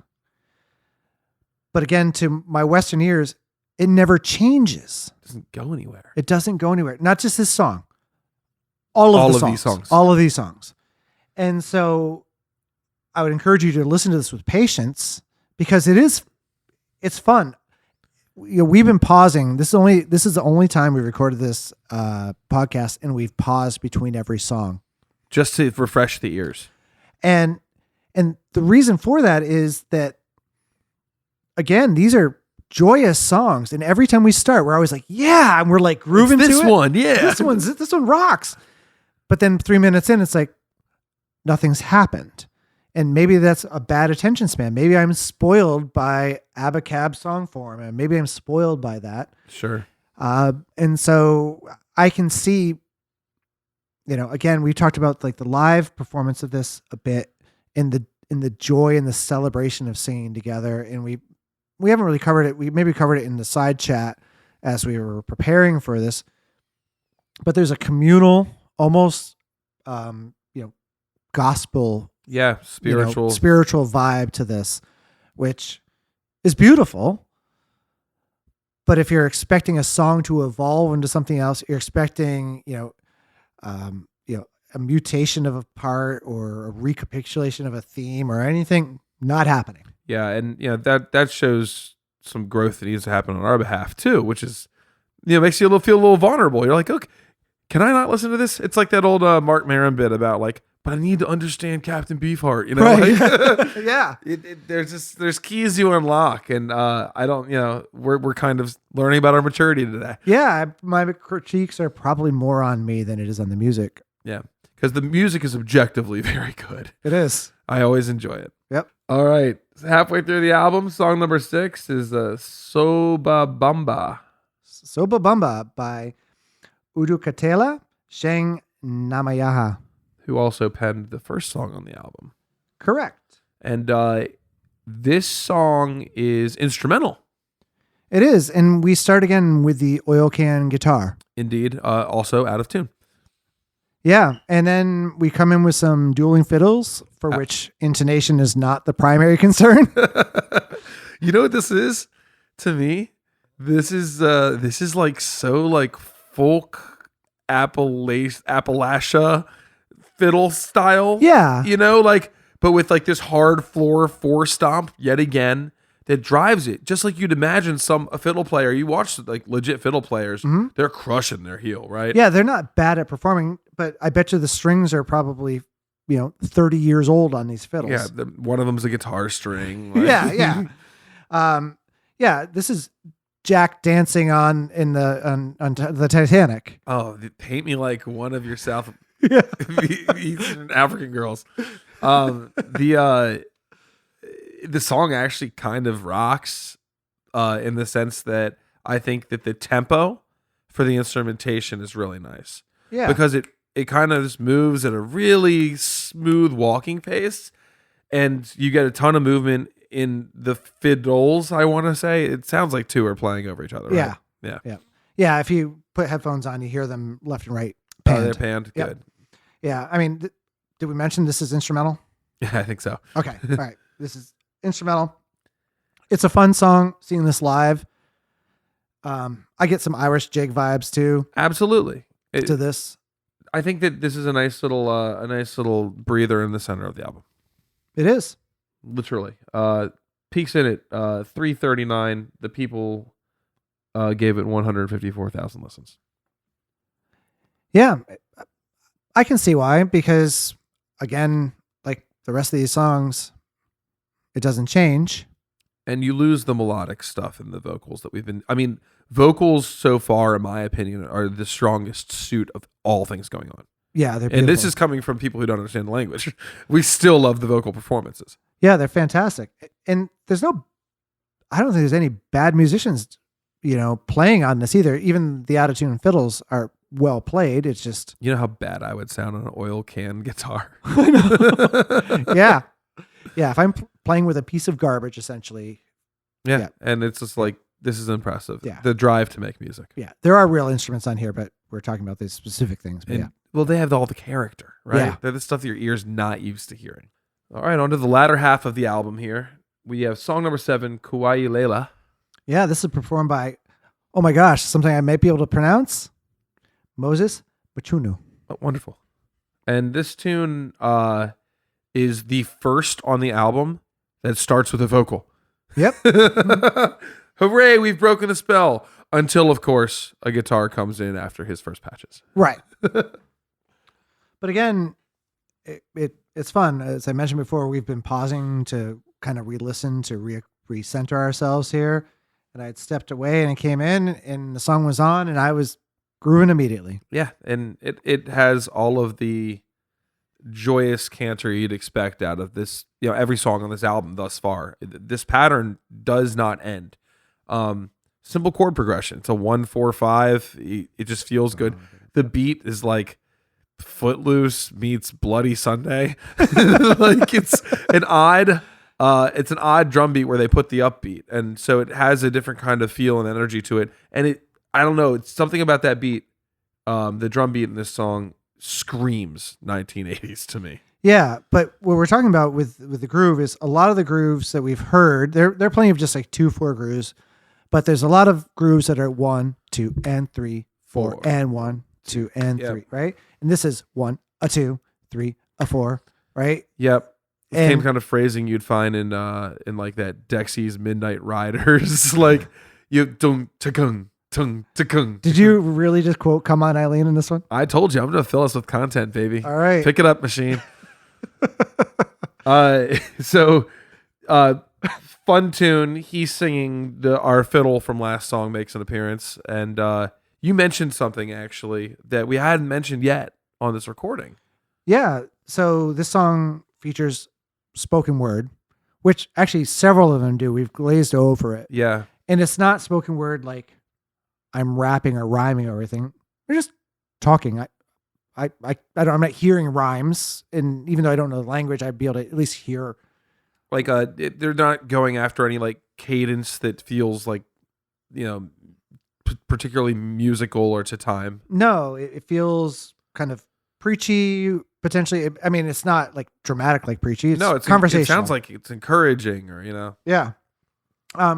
But again, to my Western ears, it never changes. It doesn't go anywhere. It doesn't go anywhere. Not just this song. All of these songs. All of these songs. And so I would encourage you to listen to this with patience because it's fun. We've been pausing. This is the only time we recorded this podcast, and we've paused between every song. Just to refresh the ears. And the reason for that is that, again, these are joyous songs, and every time we start, we're always like, yeah, and we're like grooving It's this to it. one, yeah. This one rocks. But then 3 minutes in, it's like nothing's happened. And maybe that's a bad attention span. Maybe I'm spoiled by Abacab song form, and maybe I'm spoiled by that. Sure. And so I can see, again, we talked about like the live performance of this a bit in the joy and the celebration of singing together. And we haven't really covered it. We maybe covered it in the side chat as we were preparing for this, but there's a communal, almost, gospel, Yeah, spiritual. spiritual vibe to this, which is beautiful. But if you're expecting a song to evolve into something else, you're expecting, a mutation of a part or a recapitulation of a theme or anything, not happening. Yeah, and that shows some growth that needs to happen on our behalf too, which is makes you feel a little vulnerable. You're like, okay, can I not listen to this? It's like that old Mark Maron bit about like, but I need to understand Captain Beefheart. Right. Yeah. There's keys you unlock, and I don't. We're kind of learning about our maturity today. Yeah, my critiques are probably more on me than it is on the music. Yeah, because the music is objectively very good. It is. I always enjoy it. Yep. All right. Halfway through the album, song number 6 is Soba Bamba. Soba Bamba by Udukatela Sheng Namayaha. Who also penned the first song on the album. Correct. And this song is instrumental. It is. And we start again with the oil can guitar. Indeed. Also out of tune. Yeah. And then we come in with some dueling fiddles, for which intonation is not the primary concern. You know what this is to me? This is like so like folk Appalachia fiddle style. Yeah. You know, like, but with like this hard floor 4 stomp yet again that drives it. Just like you'd imagine a fiddle player, you watch like legit fiddle players, they're crushing their heel, right? Yeah, they're not bad at performing, but I bet you the strings are probably, 30 years old on these fiddles. Yeah, one of them's a guitar string. Like. Yeah. This is Jack dancing on the Titanic. Oh, paint me like one of your South Yeah. Eastern African girls. The song actually kind of rocks in the sense that I think that the tempo for the instrumentation is really nice. Yeah. Because it kind of just moves at a really smooth walking pace, and you get a ton of movement in the fiddles, I want to say. It sounds like 2 are playing over each other, right? Yeah. Yeah, if you put headphones on, you hear them left and right Oh, panned. they're panned. Yep. Good. Yeah, I mean, did we mention this is instrumental? Yeah, I think so. Okay, all right. This is instrumental. It's a fun song, seeing this live. I get some Irish jig vibes too Absolutely. to this. I think that this is a nice little breather in the center of the album. It is. Literally. Peaks in at 339. The people gave it 154,000 listens. Yeah, I can see why, because again, like the rest of these songs, it doesn't change. And you lose the melodic stuff in the vocals that vocals so far, in my opinion, are the strongest suit of all things going on. Yeah, they're And this beautiful. is coming from people who don't understand the language. We still love the vocal performances. Yeah, they're fantastic. And I don't think there's any bad musicians, playing on this either. Even the out-of-tune fiddles are well played. It's just, You know how bad I would sound on an oil can guitar? yeah. Yeah, if I'm playing with a piece of garbage, essentially. Yeah. Yeah. And it's just like, this is impressive. Yeah. The drive to make music. Yeah, there are real instruments on here, but we're talking about these specific things. But And, well, they have all the character, right? Yeah. They're the stuff that your ear's not used to hearing. All right, on to the latter half of the album here. We have song number 7, Kauai Lela. Yeah, this is performed by, oh my gosh, something I might be able to pronounce. Moses Bachunu. Oh, wonderful. And this tune is the first on the album that starts with a vocal. Yep. Hooray, we've broken the spell. Until, of course, a guitar comes in after his first patches. Right. But again, it's fun. As I mentioned before, we've been pausing to kind of re-listen to recenter ourselves here. And I had stepped away and it came in and the song was on and I was grooving immediately. Yeah, and it has all of the joyous canter you'd expect out of this, every song on this album thus far. This pattern does not end. Simple chord progression. It's a 1-4-5. It just feels good. The beat is like Footloose meets Bloody Sunday. Like it's an odd drum beat where they put the upbeat, and so it has a different kind of feel and energy to it. And I don't know, it's something about that beat. The drum beat in this song screams 1980s to me. Yeah, but what we're talking about with the groove is a lot of the grooves that we've heard. They're playing of just like 2/4 grooves, but there's a lot of grooves that are 1, 2, and 3, 4, and 1, 2, and 3, right? And this is 1, a 2, 3, a 4, right? Yep. The And- same kind of phrasing you'd find in like that Dexy's Midnight Riders, like you tung tung tung tung. Did you really just quote "Come On, Eileen" in this one? I told you I'm gonna fill us with content, baby. All right. Pick it up, machine. Fun tune. He's singing our fiddle from last song makes an appearance, and you mentioned something actually that we hadn't mentioned yet on this recording. Yeah. So this song features spoken word, which actually several of them do. We've glazed over it, Yeah, and it's not spoken word like I'm rapping or rhyming or everything. We're just talking. I'm not hearing rhymes, and even though I don't know the language, I'd be able to at least hear Like they're not going after any like cadence that feels like, particularly musical or to time. No, it feels kind of preachy, potentially. I mean, it's not like dramatic like preachy. It's conversational. It sounds like it's encouraging or, Yeah.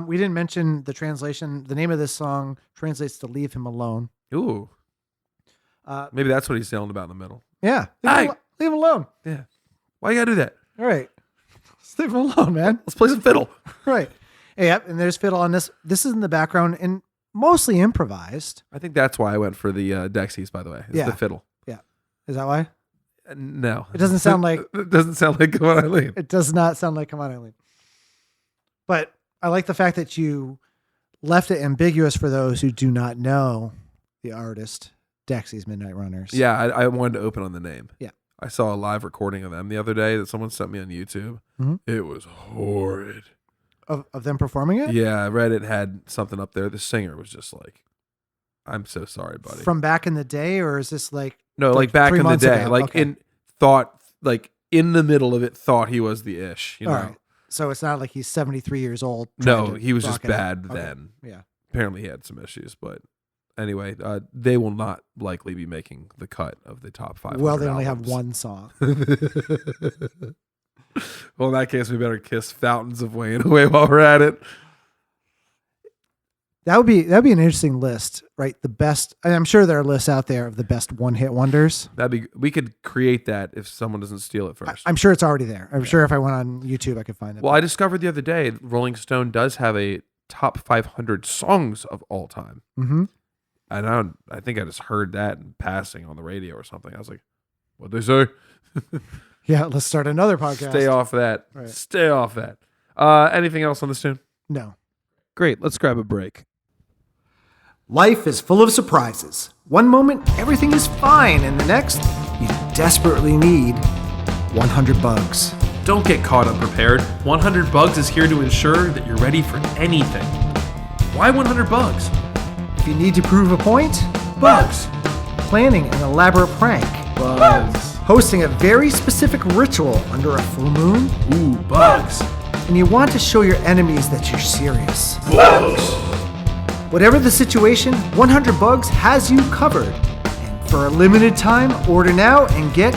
We didn't mention the translation. The name of this song translates to "Leave Him Alone." Ooh. Maybe that's what he's yelling about in the middle. Yeah. Hey! Leave him alone. Yeah. Why you gotta do that? All right. Just leave him alone, man. Let's play some fiddle. Right. Hey, yep. And there's fiddle on this. This is in the background and mostly improvised. I think that's why I went for the Dexies, by the way. It's the fiddle. Yeah. Is that why? No. It doesn't sound like... It doesn't sound like Come On Eileen. It does not sound like Come On Eileen. But I like the fact that you left it ambiguous for those who do not know the artist, Dexys Midnight Runners. Yeah, I wanted to open on the name. Yeah. I saw a live recording of them the other day that someone sent me on YouTube. Mm-hmm. It was horrid. Of them performing it? Yeah, I read it had something up there. The singer was just like, I'm so sorry, buddy. From back in the day, or is this like... No, like back 3 in the months day. ago? Like Okay. in the middle of it, thought he was the ish. You know? All right. So it's not like he's 73 years old. No, trying to he was rock just it out. bad Okay. then. Yeah. Apparently he had some issues, but anyway, they will not likely be making the cut of the top 500 Well, they only have albums. one song. Well, in that case, we better kiss Fountains of Wayne away while we're at it. That'd be an interesting list, right? The best. I'm sure there are lists out there of the best one-hit wonders. We could create that if someone doesn't steal it first. I'm sure it's already there. I'm sure if I went on YouTube, I could find it. Well, I discovered the other day Rolling Stone does have a top 500 songs of all time. Mm-hmm. And I think I just heard that in passing on the radio or something. I was like, what'd they say? Yeah, let's start another podcast. Stay off that. Right. Stay off that. Anything else on this tune? No. Great. Let's grab a break. Life is full of surprises. One moment, everything is fine, and the next, you desperately need 100 bugs. Don't get caught unprepared. 100 Bugs is here to ensure that you're ready for anything. Why 100 bugs? If you need to prove a point, bugs. Planning an elaborate prank, Bugs. hosting a very specific ritual under a full moon, Ooh, bugs. and you want to show your enemies that you're serious. Bugs. Whatever the situation, 100 Bugs has you covered. And for a limited time, order now and get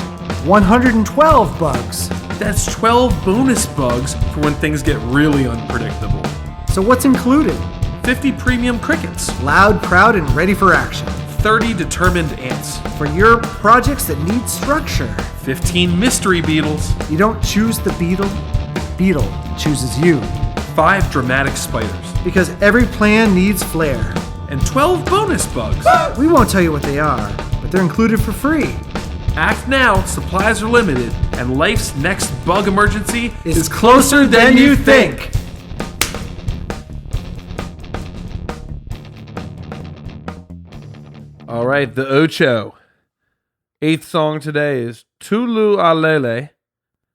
112 bugs. That's 12 bonus bugs for when things get really unpredictable. So what's included? 50 premium crickets. Loud, proud, and ready for action. 30 determined ants. For your projects that need structure. 15 mystery beetles. You don't choose the beetle chooses you. 5 dramatic spiders. Because every plan needs flair. And 12 bonus bugs. We won't tell you what they are, but they're included for free. Act now, supplies are limited, and life's next bug emergency Is closer than you think. All right, the Ocho. 8th song today is Tulu Alele.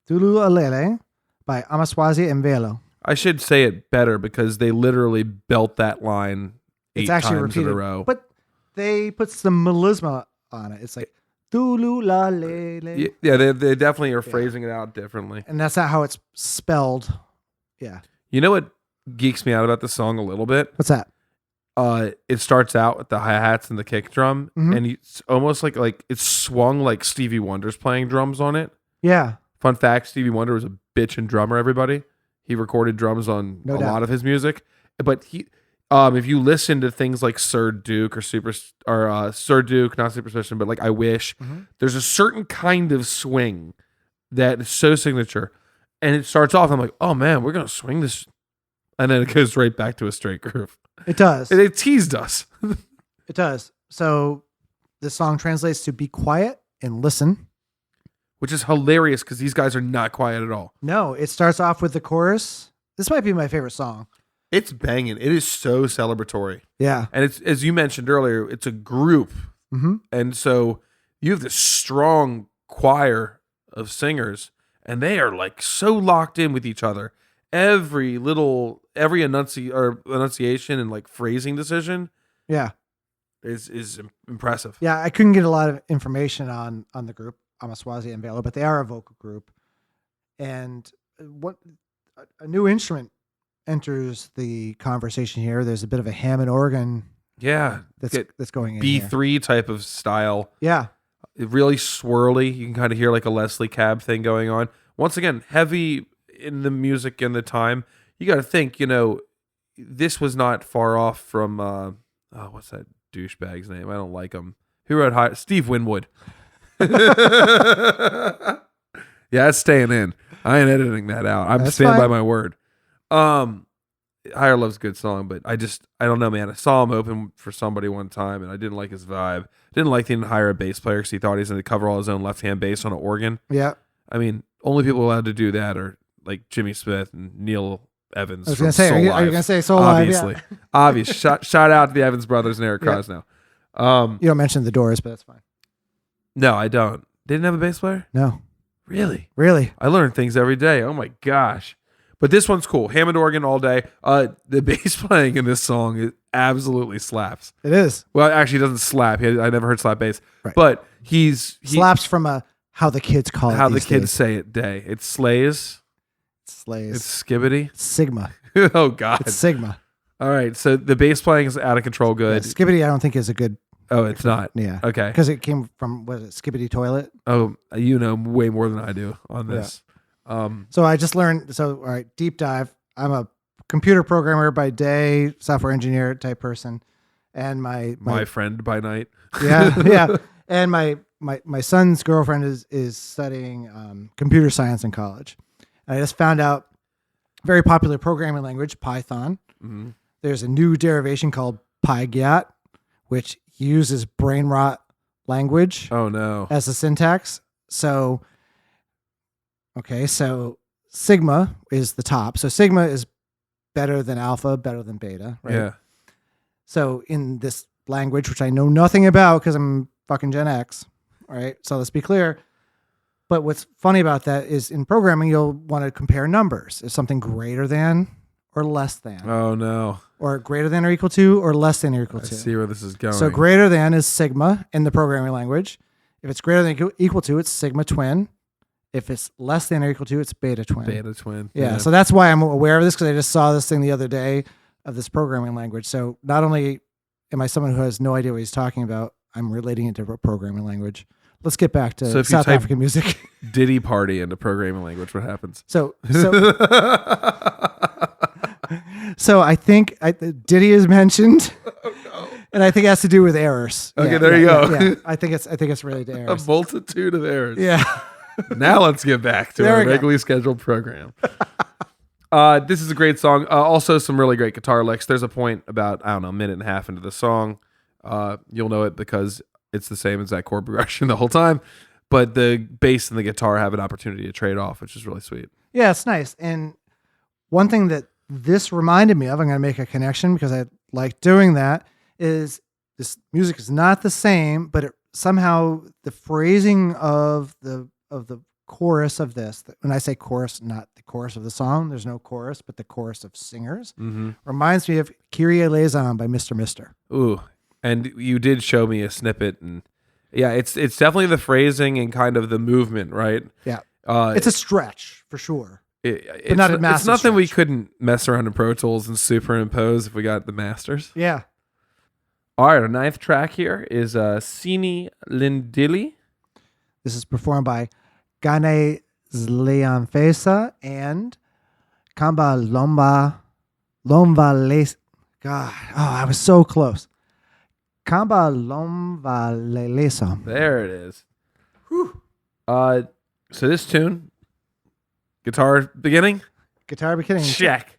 Tulu Alele by Amaswazi and Velo. I should say it better because they literally belt that line 8 It's actually times repeated, in a row. but they put some melisma on it. It's like Tulu la lele. Yeah, they definitely are phrasing it out differently. And that's not how it's spelled. Yeah. You know what geeks me out about this song a little bit? What's that? It starts out with the hi-hats and the kick drum, Mhm. and it's almost like it's swung like Stevie Wonder's playing drums on it. Yeah. Fun fact, Stevie Wonder was a bitchin' drummer, everybody. He recorded drums on No a doubt. lot of his music. But he if you listen to things like Sir Duke or Sir Duke, not Superstition, but like I Wish, Mhm. there's a certain kind of swing that is so signature. And it starts off, I'm like, oh man, we're gonna swing this, and then it goes right back to a straight groove. It does. They teased us. It does. So this song translates to be quiet and listen. Which is hilarious because these guys are not quiet at all. No, it starts off with the chorus. This might be my favorite song. It's banging. It is so celebratory. Yeah. And it's, as you mentioned earlier, it's a group. Mm-hmm. And so you have this strong choir of singers, and they are like so locked in with each other. Every enunciation and like phrasing decision Yeah. is impressive. Yeah. I couldn't get a lot of information on the group, Amaswazi and Velo, but they are a vocal group. And what a new instrument enters the conversation here. There's a bit of a Hammond organ Yeah. that's going in here. B3 type of style. Yeah. Really swirly. You can kind of hear like a Leslie Cab thing going on. Once again, heavy in the music and the time. You got to think, this was not far off from, what's that douchebag's name? I don't like him. Who wrote Steve Winwood. Yeah, it's staying in. I ain't editing that out. I'm staying by my word. Higher Love's a good song, but I don't know, man. I saw him open for somebody one time, and I didn't like his vibe. Didn't like he didn't hire a bass player because he thought he was going to cover all his own left-hand bass on an organ. Yeah. I mean, only people allowed to do that are like Jimmy Smith and Neil Evans. I was going to say, are you going to say Soul Obviously. Live? Yeah. Obvious. Shout out to the Evans brothers and Eric Krosnow. You don't mention the Doors, but that's fine. No, I don't. They didn't have a bass player? No. Really? Really? I learn things every day. Oh my gosh. But this one's cool. Hammond organ all day. The bass playing in this song it absolutely slaps. It is. Well, actually, it doesn't slap. I never heard slap bass. Right. But he slaps from how the kids call it. How the these kids days. say it day. It slays. Slays. It's skibbity. Sigma. Oh God. It's Sigma. All right. So the bass playing is out of control. Good. Yeah, skibbity, I don't think is a good. Oh, it's not. Yeah. Okay. Because it came from what is it? Skibbity toilet. Oh, you know way more than I do on this. So I just learned. So all right, deep dive. I'm a computer programmer by day, software engineer type person, and my friend by night. yeah. And my son's girlfriend is studying computer science in college. And I just found out very popular programming language, Python. Mm-hmm. There's a new derivation called PyGat, which uses brain rot language Oh no. as a syntax. So Sigma is the top. So Sigma is better than alpha, better than beta, right? Yeah. So in this language, which I know nothing about because I'm fucking Gen X, right? So let's be clear. But what's funny about that is in programming, you'll want to compare numbers. Is something greater than or less than? Oh no. Or greater than or equal to or less than or equal I to? see where this is going. So greater than is sigma in the programming language. If it's greater than or equal to, it's sigma twin. If it's less than or equal to, it's beta twin. Beta twin. Yeah. So that's why I'm aware of this because I just saw this thing the other day of this programming language. So not only am I someone who has no idea what he's talking about, I'm relating it to a programming language. Let's get back to So if you South type- African music. Diddy party into programming language. What happens? So I think Diddy is mentioned, and I think it has to do with errors. Okay, there you go. Yeah. I think it's related to A errors. multitude of errors. Yeah. Now let's get back to There our we go. regularly scheduled program. This is a great song. Also, some really great guitar licks. There's a point about, I don't know, a minute and a half into the song. You'll know it because it's the same exact chord progression the whole time. But the bass and the guitar have an opportunity to trade off, which is really sweet. Yeah, it's nice. And one thing that this reminded me of, I'm going to make a connection because I like doing that, is this music is not the same, but it, somehow the phrasing of the chorus of this, when I say chorus, not the chorus of the song, there's no chorus, but the chorus of singers, reminds me of Kyrie Eleison by Mr. Mister. Ooh, and you did show me a snippet, and yeah, it's definitely the phrasing and kind of the movement, right? Yeah. It's a stretch for sure. It's not a it's massive nothing we stretch. couldn't mess around in Pro Tools and superimpose if we got the masters. Yeah. All right, our ninth track here is Sini Lindili. This is performed by Gane Zleanfesa and Kamba Lomba Les. God, I was so close. Kamba Lomba Leleso. There it is. So this tune, guitar beginning, Guitar beginning. check.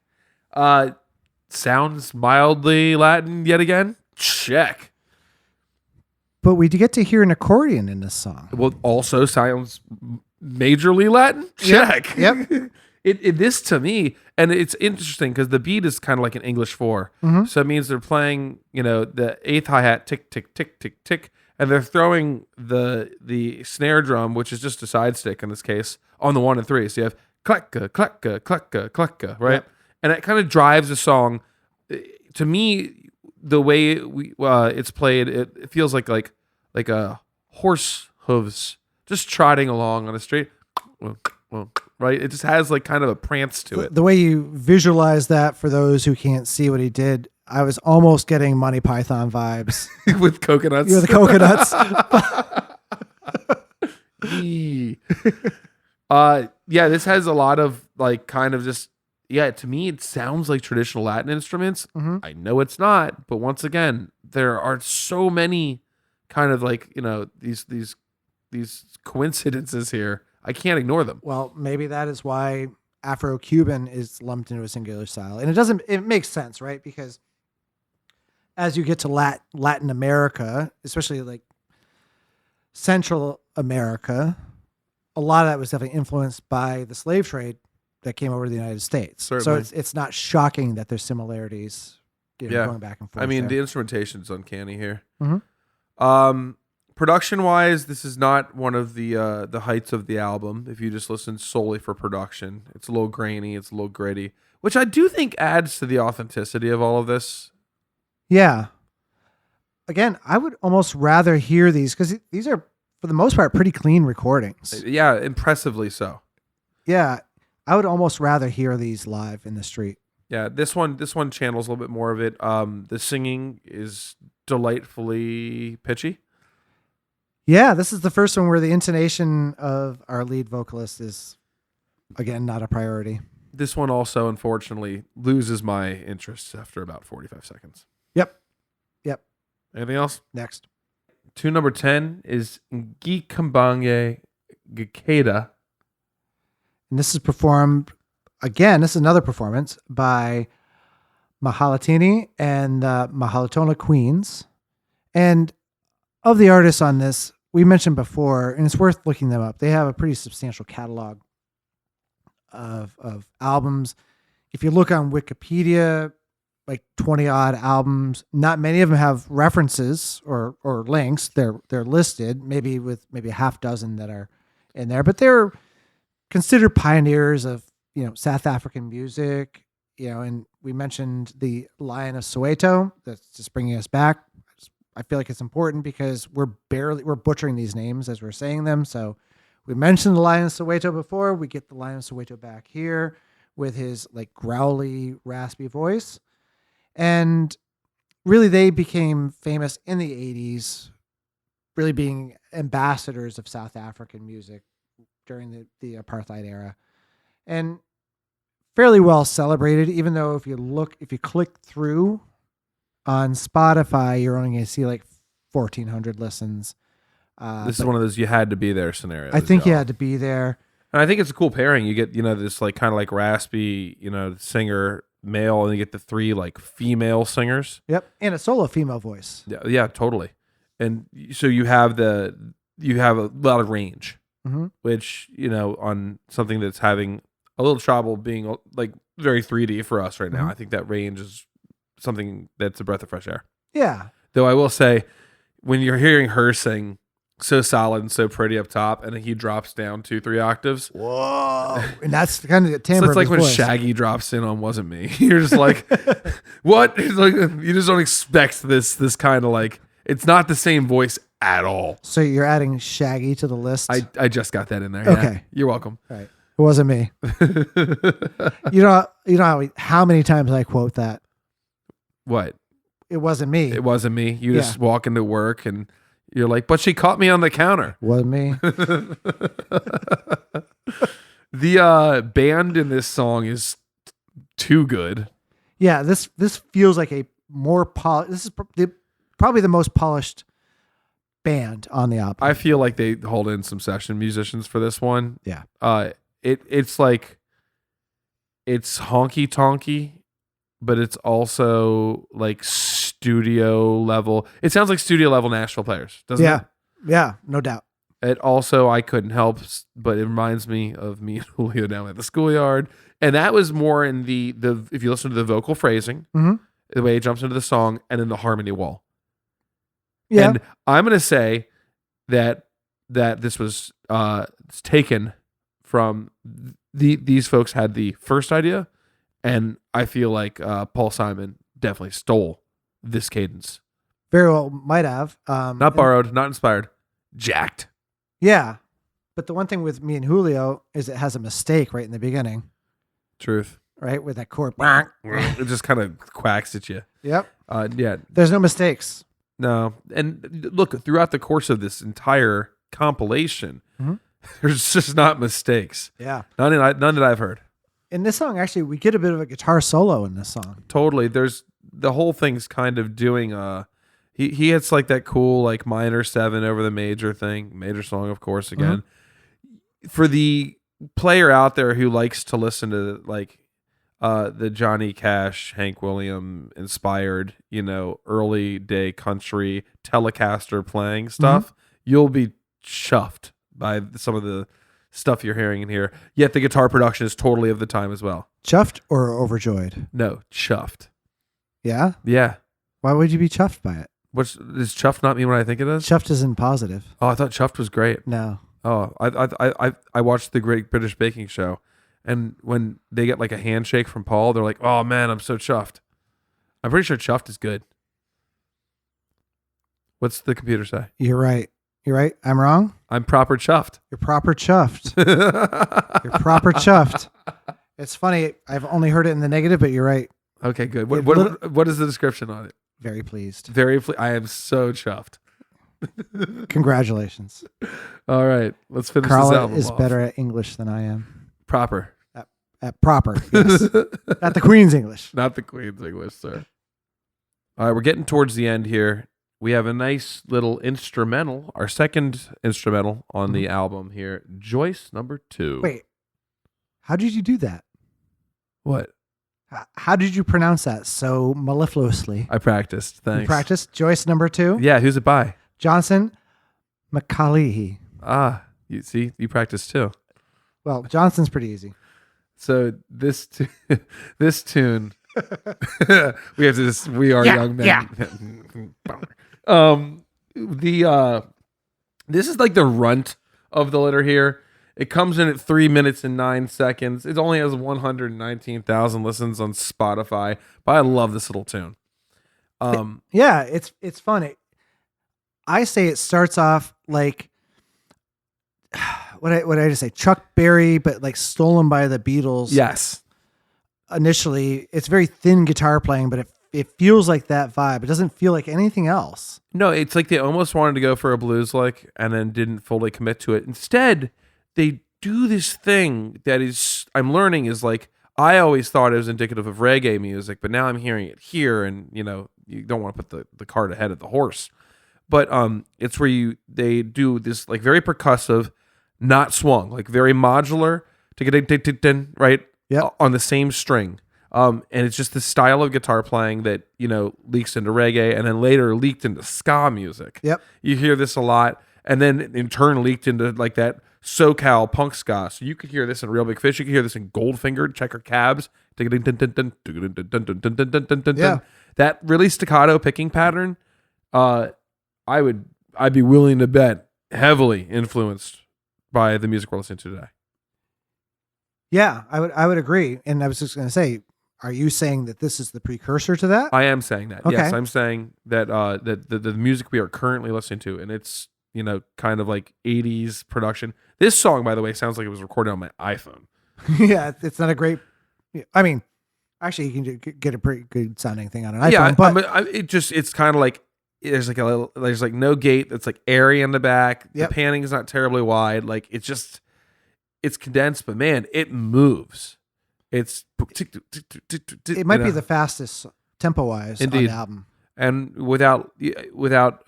Sounds mildly Latin yet again, check. But we get to hear an accordion in this song. Well, also sounds majorly Latin, check. Yep. This to me, and it's interesting because the beat is kind of like an English 4. So it means they're playing, the eighth hi-hat, tick, tick, tick, tick, tick, and they're throwing the snare drum, which is just a side stick in this case, on the 1 and 3. So you have klacka, klacka, klacka, klacka, right? Yep. And it kind of drives the song. To me, the way it's played, it feels like a horse hooves just trotting along on a street. right? It just has like kind of a prance to it. The way you visualize that for those who can't see what he did, I was almost getting Monty Python vibes. With coconuts. The coconuts. Yeah, this has a lot of like kind of just, to me it sounds like traditional Latin instruments. Mm-hmm. I know it's not, but once again, there are so many kind of like, these coincidences here. I can't ignore them. Well, maybe that is why Afro-Cuban is lumped into a singular style. And it makes sense, right? Because as you get to Latin America, especially like Central America, a lot of that was definitely influenced by the slave trade that came over to the United States. Certainly. So it's not shocking that there's similarities going back and forth. I mean, there. the instrumentation's uncanny here. Mhm. Production wise, this is not one of the heights of the album. If you just listen solely for production, it's a little grainy, it's a little gritty, which I do think adds to the authenticity of all of this. Yeah. Again, I would almost rather hear these because these are, for the most part, pretty clean recordings. Yeah, impressively so. Yeah. I would almost rather hear these live in the street. Yeah, this one channels a little bit more of it. The singing is delightfully pitchy. Yeah, this is the first one where the intonation of our lead vocalist is, again, not a priority. This one also, unfortunately, loses my interest after about 45 seconds. Yep. Anything else? Next. Tune number 10 is Ngikambange Gikeda. And this is performed, again, this is another performance by Mahalatini and the Mahalatona Queens. And of the artists on this, we mentioned before, and it's worth looking them up. They have a pretty substantial catalog of albums. If you look on Wikipedia, like 20 odd albums, not many of them have references or links. They're listed, maybe with maybe a half dozen that are in there, but they're considered pioneers of, South African music, and we mentioned the Lion of Soweto. That's just bringing us back. I feel like it's important because we're butchering these names as we're saying them. So we mentioned the Lion of Soweto before. We get the Lion of Soweto back here with his like growly, raspy voice. And really they became famous in the 80s, really being ambassadors of South African music during the apartheid era. And fairly well celebrated, even though if you click through on Spotify, you're only going to see like 1,400 listens. This is one of those you had to be there scenarios. I think you had to be there. And I think it's a cool pairing. You get, this like kind of like raspy, singer male, and you get the three like female singers. Yep. And a solo female voice. Yeah, totally. And so you have a lot of range, which, on something that's having a little trouble being like very 3D for us right now. I think that range is something that's a breath of fresh air. Yeah. Though I will say, when you're hearing her sing so solid and so pretty up top, and then he drops down 2-3 octaves. Whoa. And that's kind of the timbre. So it's like of when his voice. Shaggy drops in on Wasn't Me. You're just like, what? It's like, you just don't expect this kind of like, it's not the same voice at all. So you're adding Shaggy to the list? I just got that in there. Okay. Yeah. You're welcome. Right. It wasn't me. You know how many times I quote that? What? It wasn't me. It wasn't me. You just walk into work and you're like, but she caught me on the counter. Wasn't me. The band in this song is too good. Yeah, this feels like a more this is probably the most polished band on the album. I feel like they hold in some session musicians for this one. Yeah. It's like, it's honky tonky, but it's also like studio level. It sounds like studio level Nashville players, doesn't it? Yeah, no doubt. It also, I couldn't help, but it reminds me of me and Julio down at the schoolyard. And that was more in the if you listen to the vocal phrasing, the way it jumps into the song, and then the harmony wall. Yeah. And I'm going to say that this was taken from these folks had the first idea, and I feel like Paul Simon definitely stole this cadence. Very well might have. Not borrowed, not inspired, jacked. Yeah. But the one thing with me and Julio is it has a mistake right in the beginning, Truth. right? With that chord. It just kind of quacks at you. Yep. Yeah. There's no mistakes. No. And look, throughout the course of this entire compilation, Mhm. there's just not mistakes. Yeah. None that I've heard. In this song, actually, we get a bit of a guitar solo in this song. Totally. There's the whole thing's kind of doing he hits like that cool like minor 7 over the major thing. Major song, of course, again. For the player out there who likes to listen to like the Johnny Cash, Hank Williams inspired, early day country Telecaster playing stuff, you'll be chuffed by some of the stuff you're hearing in here. Yet the guitar production is totally of the time as well. Chuffed or overjoyed? No, chuffed. Yeah? Yeah. Why would you be chuffed by it? Does chuffed not mean what I think it is? Chuffed isn't positive. Oh, I thought chuffed was great. No. Oh, I watched the Great British Baking Show, and when they get like a handshake from Paul, they're like, "Oh man, I'm so chuffed." I'm pretty sure chuffed is good. What's the computer say? You're right. You're right. I'm wrong. I'm proper chuffed. You're proper chuffed. You're proper chuffed. It's funny. I've only heard it in the negative, but you're right. Okay, good. Yeah, What is the description on it? Very pleased. I am so chuffed. Congratulations. All right, let's finish this Carla album is off. better at English than I am. Proper. At proper. Yes. Not the Queen's English. Not the Queen's English, sir. All right, we're getting towards the end here. We have a nice little instrumental, our second instrumental on the album here, Joyce number 2. Wait. How did you do that? What? How did you pronounce that so mellifluously? I practiced. Thanks. You practiced? Joyce number 2? Yeah, who's it by? Johnson McCallihy. Ah, you see, you practiced too. Well, Johnson's pretty easy. So this tune, we have to. We are young men. This is like the runt of the litter here. It comes in at 3 minutes and 9 seconds. It only has 119,000 listens on Spotify, but I love this little tune. Yeah, it's funny. I say it starts off like what did I just say? Chuck Berry, but like stolen by the Beatles. Yes. Initially, it's very thin guitar playing, but it feels like that vibe. It doesn't feel like anything else. No, it's like they almost wanted to go for a blues like and then didn't fully commit to it. Instead, they do this thing that is, I'm learning is like, I always thought it was indicative of reggae music, but now I'm hearing it here, and you don't want to put the cart ahead of the horse. But it's where they do this like very percussive, not swung, like very modular, right? Yep. On the same string. And it's just the style of guitar playing that, leaks into reggae and then later leaked into ska music. Yep. You hear this a lot, and then in turn leaked into like that SoCal punk ska. So you could hear this in Real Big Fish. You could hear this in Goldfinger, Checker Cabs. Yeah. That really staccato picking pattern, I'd be willing to bet heavily influenced by the music we're listening to today. Yeah, I would agree. And I was just going to say, are you saying that this is the precursor to that? I am saying that. Okay. Yes, I'm saying that that the music we are currently listening to, and it's kind of like 80s production. This song, by the way, sounds like it was recorded on my iPhone. Yeah, it's not a great. I mean, actually, you can get a pretty good sounding thing on an iPhone. Yeah, but it's kind of like there's like no gate that's like airy in the back. Yep. The panning is not terribly wide. Like it's condensed, but man, it moves. It might be the fastest tempo wise on Indeed. the album. And without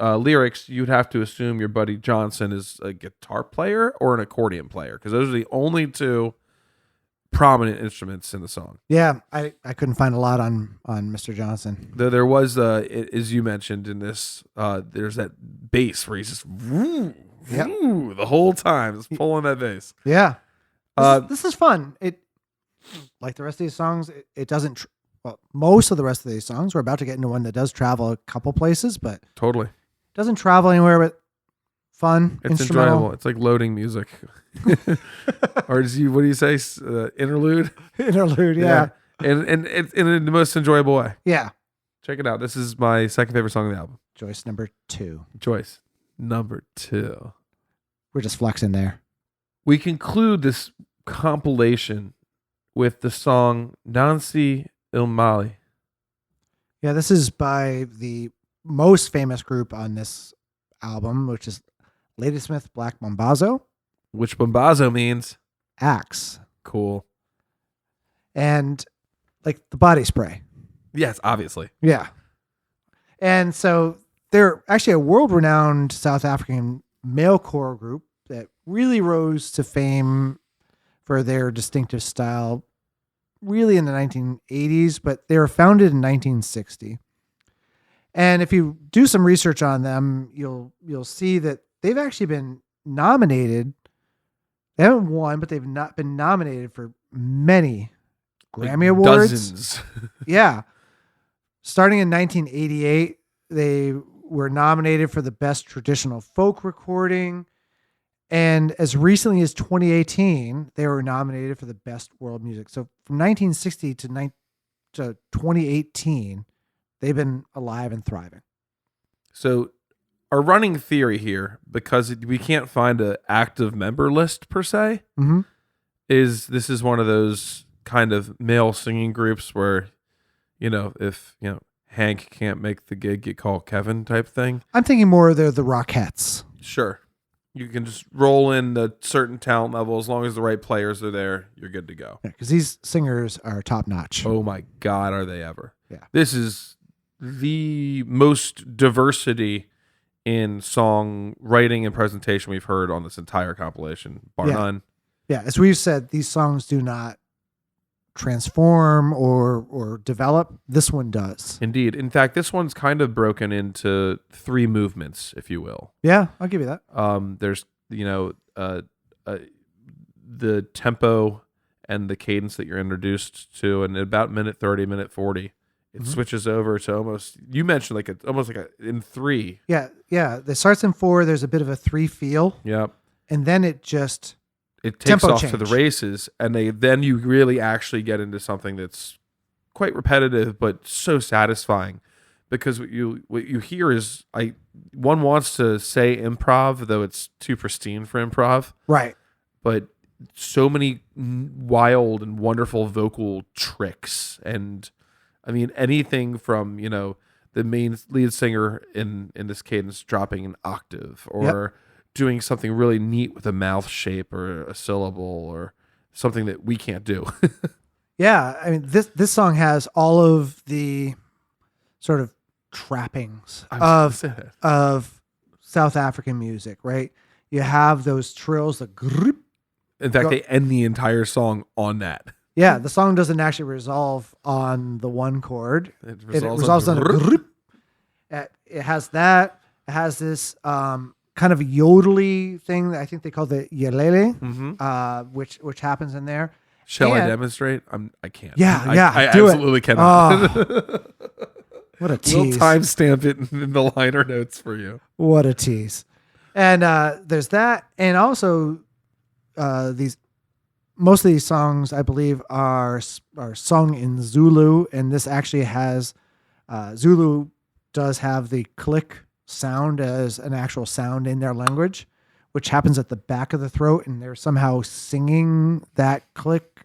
lyrics, you'd have to assume your buddy Johnson is a guitar player or an accordion player, because those are the only two prominent instruments in the song. Yeah, I couldn't find a lot on Mr. Johnson. Though there was, as you mentioned in this, there's that bass where he's just the whole time, just pulling that bass. Yeah, this is fun. It, like the rest of these songs, it doesn't. Well, most of the rest of these songs, we're about to get into one that does travel a couple places, but Totally. doesn't travel anywhere. But fun, It's instrumental. enjoyable. It's like loading music. Or what do you say? Interlude? Interlude. Yeah. And it's in the most enjoyable way. Yeah. Check it out. This is my second favorite song of the album. Joyce number 2. Joyce number 2. We're just flexing there. We conclude this compilation with the song Nancy Il Mali. Yeah, this is by the most famous group on this album, which is Ladysmith Black Mambazo, Which Mambazo means Axe, cool. and like the body spray. Yes, obviously. Yeah. And so they're actually a world-renowned South African malecore group that really rose to fame for their distinctive style really in the 1980s, but they were founded in 1960. And if you do some research on them, you'll see that they've actually been nominated. They haven't won, but they've not been nominated for many Grammy Awards. Dozens. Yeah. Starting in 1988, they were nominated for the Best Traditional Folk Recording. And as recently as 2018, they were nominated for the Best World Music. So from 1960 to 2018, they've been alive and thriving. So our running theory here, because we can't find an active member list per se, Mm-hmm. is this is one of those kind of male singing groups where, if, Hank can't make the gig, you call Kevin type thing. I'm thinking more they're the Rockettes. Sure. You can just roll in the certain talent level. As long as the right players are there, you're good to go. Yeah, because these singers are top notch. Oh my God, are they ever? Yeah. This is the most diversity in song writing and presentation we've heard on this entire compilation, bar Yeah. none. Yeah, as we've said, these songs do not transform or develop. This one does. Indeed. In fact, this one's kind of broken into three movements, if you will. Yeah, I'll give you that. There's, the tempo and the cadence that you're introduced to, and at about minute 30, minute 40, it switches over to almost, you mentioned in 3. Yeah. It starts in 4. There's a bit of a 3 feel, Yep. and then it just It takes tempo off to the change. races, and then you really actually get into something that's quite repetitive, but so satisfying. Because what you hear is one wants to say improv, though it's too pristine for improv. right. But so many wild and wonderful vocal tricks, and I mean anything from the main lead singer in this cadence dropping an octave, or doing something really neat with a mouth shape or a syllable or something that we can't do. Yeah, I mean this song has all of the sort of trappings of South African music, right? You have those trills, the grip. In fact, they end the entire song on that. Yeah, the song doesn't actually resolve on the one chord. It It resolves on a grip. It has that. It has this kind of yodely thing that I think they call the yelele, which happens in there. Shall I And- demonstrate? I can't. Yeah, I do it. absolutely cannot. What a We'll tease. timestamp it in the liner notes for you. What a tease. And there's that. And also most of these songs, I believe, are sung in Zulu. And this actually has, Zulu does have the click sound as an actual sound in their language, which happens at the back of the throat. And they're somehow singing that click,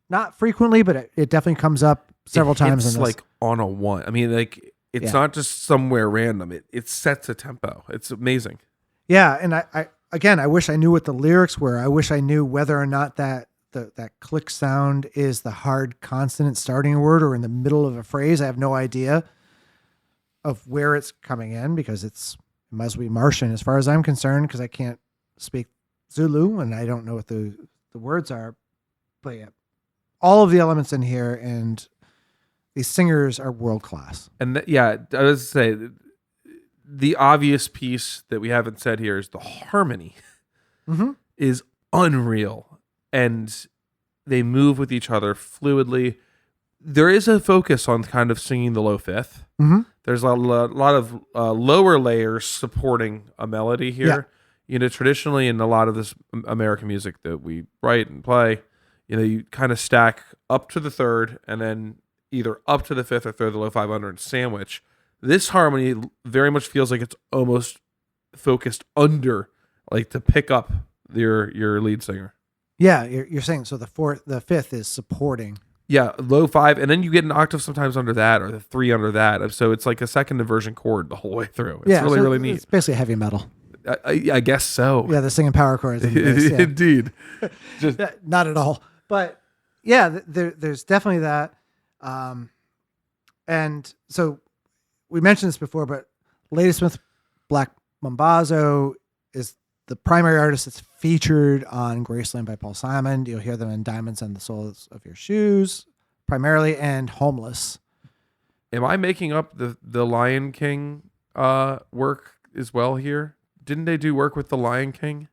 not frequently, but it definitely comes up several times in It's this. like on a one. I mean, it's Yeah. not just somewhere random. It sets a tempo. It's amazing. Yeah, and I wish I knew what the lyrics were. I wish I knew whether or not that click sound is the hard consonant starting a word or in the middle of a phrase. I have no idea of where it's coming in because it must be Martian as far as I'm concerned, because I can't speak Zulu and I don't know what the words are. But yeah, all of the elements in here, and these singers are world class. And I was say the obvious piece that we haven't said here is the harmony is unreal, and they move with each other fluidly. There is a focus on kind of singing the low fifth. There's a lot of lower layers supporting a melody here. Yeah. Traditionally in a lot of this American music that we write and play, you kind of stack up to the third and then either up to the fifth or third, the low 5 under and sandwich. This harmony very much feels like it's almost focused under, like to pick up your lead singer. Yeah, you're saying so the fifth is supporting. Yeah, low 5, and then you get an octave sometimes under that, or the 3 under that. So it's like a second inversion chord the whole way through. It's really, so really neat. It's basically heavy metal. I guess so. Yeah, the singing power chords. And bass, yeah. Indeed. Just Yeah, not at all. But yeah, there's definitely that. And so we mentioned this before, but Ladysmith Black Mambazo is the primary artist that's featured on Graceland by Paul Simon. You'll hear them in Diamonds on the Soles of Your Shoes, primarily, and Homeless. Am I making up the Lion King work as well here? Didn't they do work with the Lion King?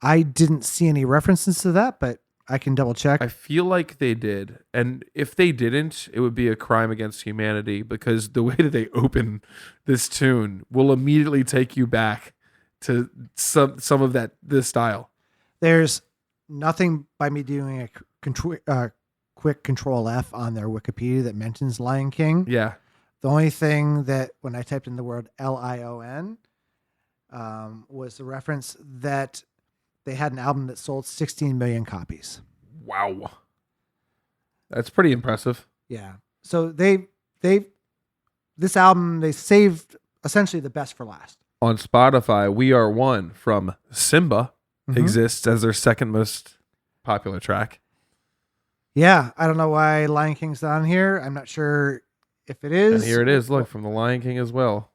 I didn't see any references to that, but I can double check. I feel like they did. And if they didn't, it would be a crime against humanity, because the way that they open this tune will immediately take you back to some of this style. There's nothing by me doing a quick Control F on their Wikipedia that mentions Lion King. Yeah. The only thing that when I typed in the word LION was the reference that they had an album that sold 16 million copies. Wow. That's pretty impressive. Yeah. So this album, they saved essentially the best for last. On Spotify, We Are One from Simba Mhm. exists as their second most popular track. Yeah. I don't know why Lion King's not on here. I'm not sure if it is. And here it is. Look, from the Lion King as well.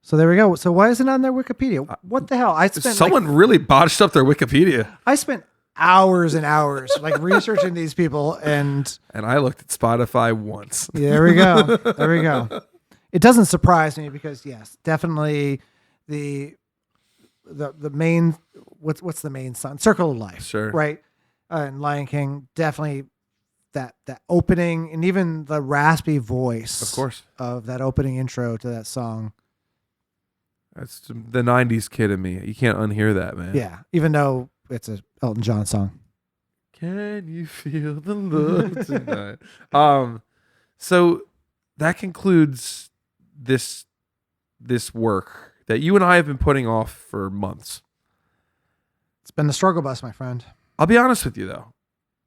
So there we go. So why isn't it on their Wikipedia? What the hell? Someone really botched up their Wikipedia. I spent hours and hours like researching these people, and I looked at Spotify once. there we go. There we go. It doesn't surprise me because yes, definitely the main what's the main song? Circle of Life. Sure. Right. And Lion King, definitely that opening and even the raspy voice, Of course. of that opening intro to that song. That's the 90s kid in me. You can't unhear that, man. Yeah. Even though it's a Elton John song. Can you feel the love tonight? So that concludes this work that you and I have been putting off for months. It's been the struggle bus, my friend. I'll be honest with you though.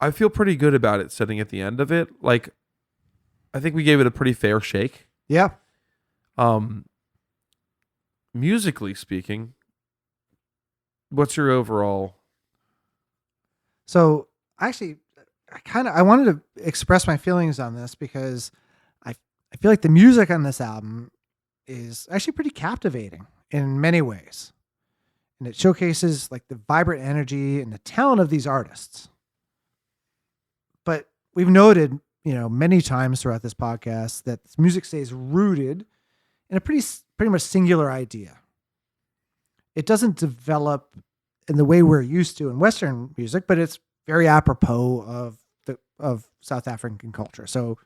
I feel pretty good about it sitting at the end of it. Like, I think we gave it a pretty fair shake. Yeah. Musically speaking, what's your overall? So actually, I wanted to express my feelings on this because I feel like the music on this album is actually pretty captivating in many ways. And it showcases like the vibrant energy and the talent of these artists. But we've noted, many times throughout this podcast that this music stays rooted in a pretty much singular idea. It doesn't develop in the way we're used to in Western music, but it's very apropos of South African culture. So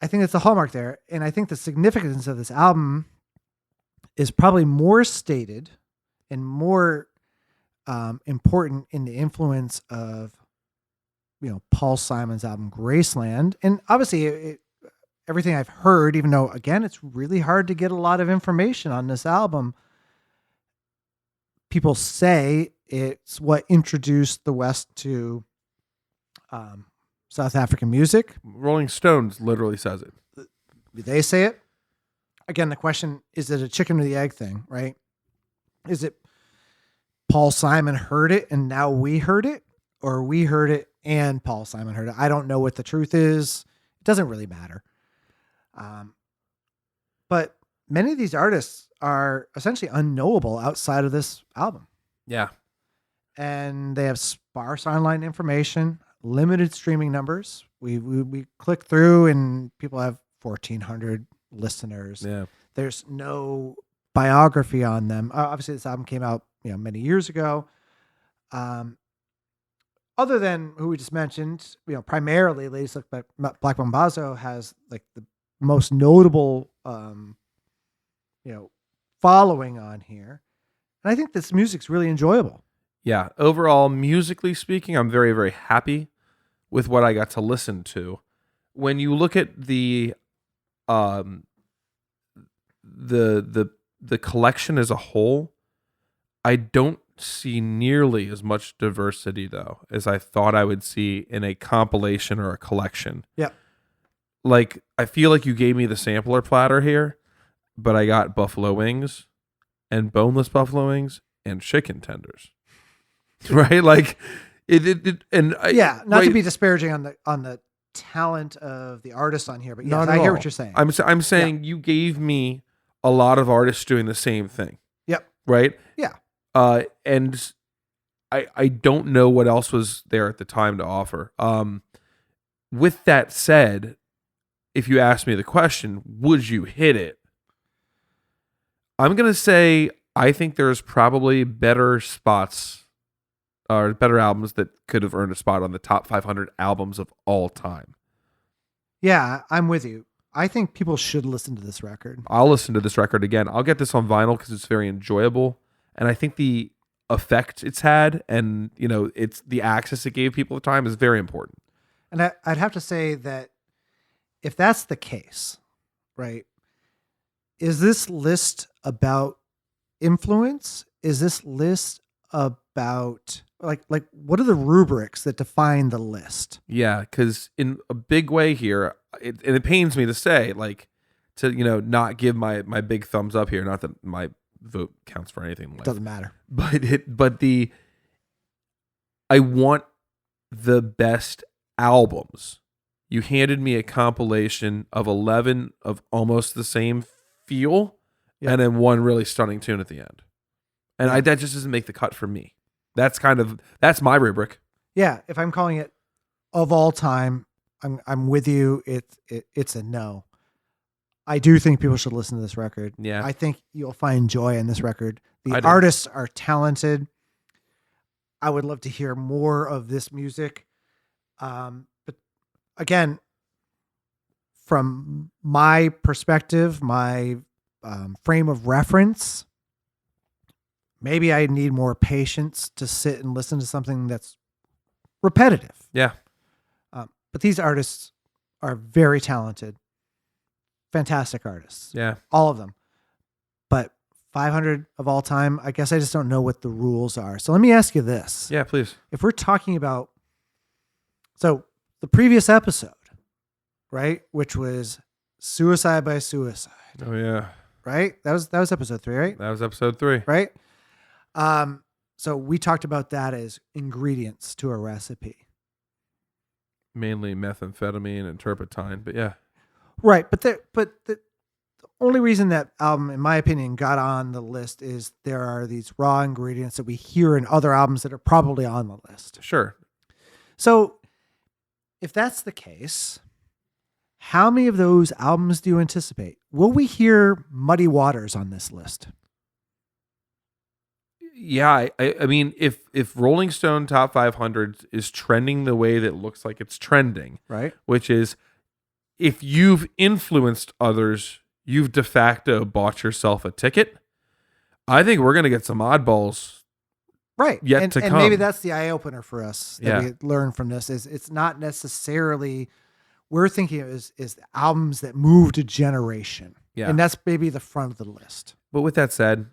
I think it's a hallmark there. And I think the significance of this album is probably more stated and more important in the influence of, Paul Simon's album Graceland. And obviously everything I've heard, even though again, it's really hard to get a lot of information on this album. People say it's what introduced the West to South African music. Rolling Stones literally says it. They say it. Again, the question, is it a chicken or the egg thing, right? Is it Paul Simon heard it and now we heard it? Or we heard it and Paul Simon heard it? I don't know what the truth is. It doesn't really matter. But many of these artists are essentially unknowable outside of this album. Yeah. And they have sparse online information, limited streaming numbers. We click through and people have 1,400 listeners. Yeah. There's no biography on them. Obviously, this album came out, many years ago. Other than who we just mentioned, primarily Ladysmith Black Mambazo has like the most notable, following on here. And I think this music's really enjoyable. Yeah. Overall, musically speaking, I'm very, very happy with what I got to listen to. When you look at the collection as a whole, I don't see nearly as much diversity though as I thought I would see in a compilation or a collection. Yep. Like, I feel like you gave me the sampler platter here, but I got buffalo wings and boneless buffalo wings and chicken tenders. Right? Like not to be disparaging on the talent of the artist on here, but yes, Not I at hear all. what you're saying. I'm saying you gave me a lot of artists doing the same thing. Yep. Right? Yeah. And I don't know what else was there at the time to offer. With that said, if you ask me the question, would you hit it? I'm going to say I think there's probably better spots or better albums that could have earned a spot on the top 500 albums of all time. Yeah, I'm with you. I think people should listen to this record. I'll listen to this record again. I'll get this on vinyl because it's very enjoyable. And I think the effect it's had and, it's the access it gave people at the time is very important. And I'd have to say that if that's the case, right, is this list about influence? Is this list about like what are the rubrics that define the list? Yeah, because in a big way here, and it pains me to say, not give my big thumbs up here. Not that my vote counts for anything. Like, Doesn't matter. I want the best albums. You handed me a compilation of 11 of almost the same feel, and then one really stunning tune at the end. And that just doesn't make the cut for me. That's my rubric. Yeah, if I'm calling it of all time, I'm with you. It's a no. I do think people should listen to this record. Yeah. I think you'll find joy in this record. I The do. artists are talented. I would love to hear more of this music. But again, from my perspective, my frame of reference, maybe I need more patience to sit and listen to something that's repetitive. Yeah. But these artists are very talented, fantastic artists. Yeah. All of them. But 500 of all time, I guess I just don't know what the rules are. So let me ask you this. Yeah, please. If we're talking about, so the previous episode, right, which was Suicide by Suicide, Oh, yeah. right? That was episode 3, right? That was episode 3. Right? So we talked about that as ingredients to a recipe. Mainly methamphetamine and turpentine, but yeah. Right, but the only reason that album, in my opinion, got on the list is there are these raw ingredients that we hear in other albums that are probably on the list. Sure. So if that's the case, how many of those albums do you anticipate? Will we hear Muddy Waters on this list? Yeah, I mean, if Rolling Stone Top 500 is trending the way that looks like it's trending, Right. which is if you've influenced others, you've de facto bought yourself a ticket, I think we're going to get some oddballs. Right. Yet and, to and come. maybe that's the eye opener for us that Yeah. we learn from this is it's not necessarily we're thinking is the albums that moved a generation. Yeah. And that's maybe the front of the list. But with that said,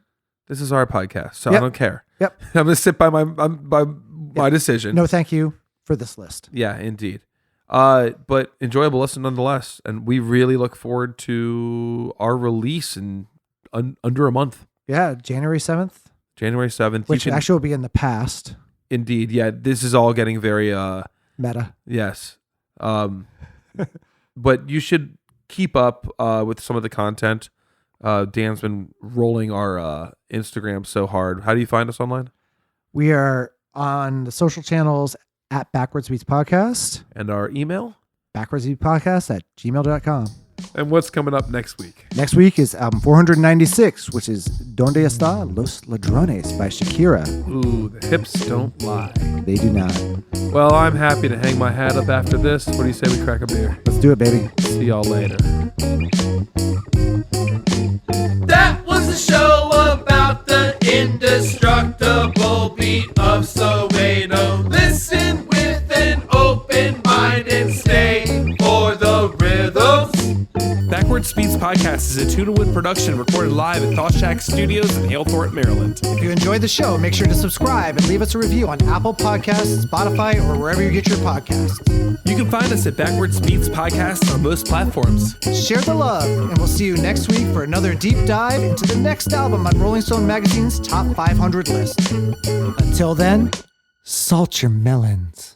this is our podcast, so Yep. I don't care. Yep. I'm going to sit by my decision. No, thank you for this list. Yeah, indeed. But enjoyable listen nonetheless. And we really look forward to our release in under a month. Yeah, January 7th, January 7th. which actually will be in the past. Indeed. Yeah, this is all getting very, Meta. yes. But you should keep up with some of the content. Dan's been rolling our Instagram so hard. How do you find us online? We are on the social channels at Backwards Beats Podcast, And our email? backwardsbeatspodcast@gmail.com. And what's coming up next week? Next week is album 496, which is Donde Está Los Ladrones by Shakira. Ooh, the hips don't lie. They do not. Well, I'm happy to hang my hat up after this. What do you say we crack a beer? Let's do it, baby. See y'all later. That was a show about the indestructible beat of Soweto. Listen with an open mind and stay for the rhythms. Backwards Beats Podcast is a Tuna Wood production. production recorded live at Thought Shack Studios in Halethorpe, Maryland. If you enjoyed the show, make sure to subscribe and leave us a review on Apple Podcasts, Spotify, or wherever you get your podcasts. You can find us at Backwards Beats Podcast on most platforms. Share the love, and we'll see you next week for another deep dive into the next album on Rolling Stone Magazine's Top 500 list. Until then, salt your melons.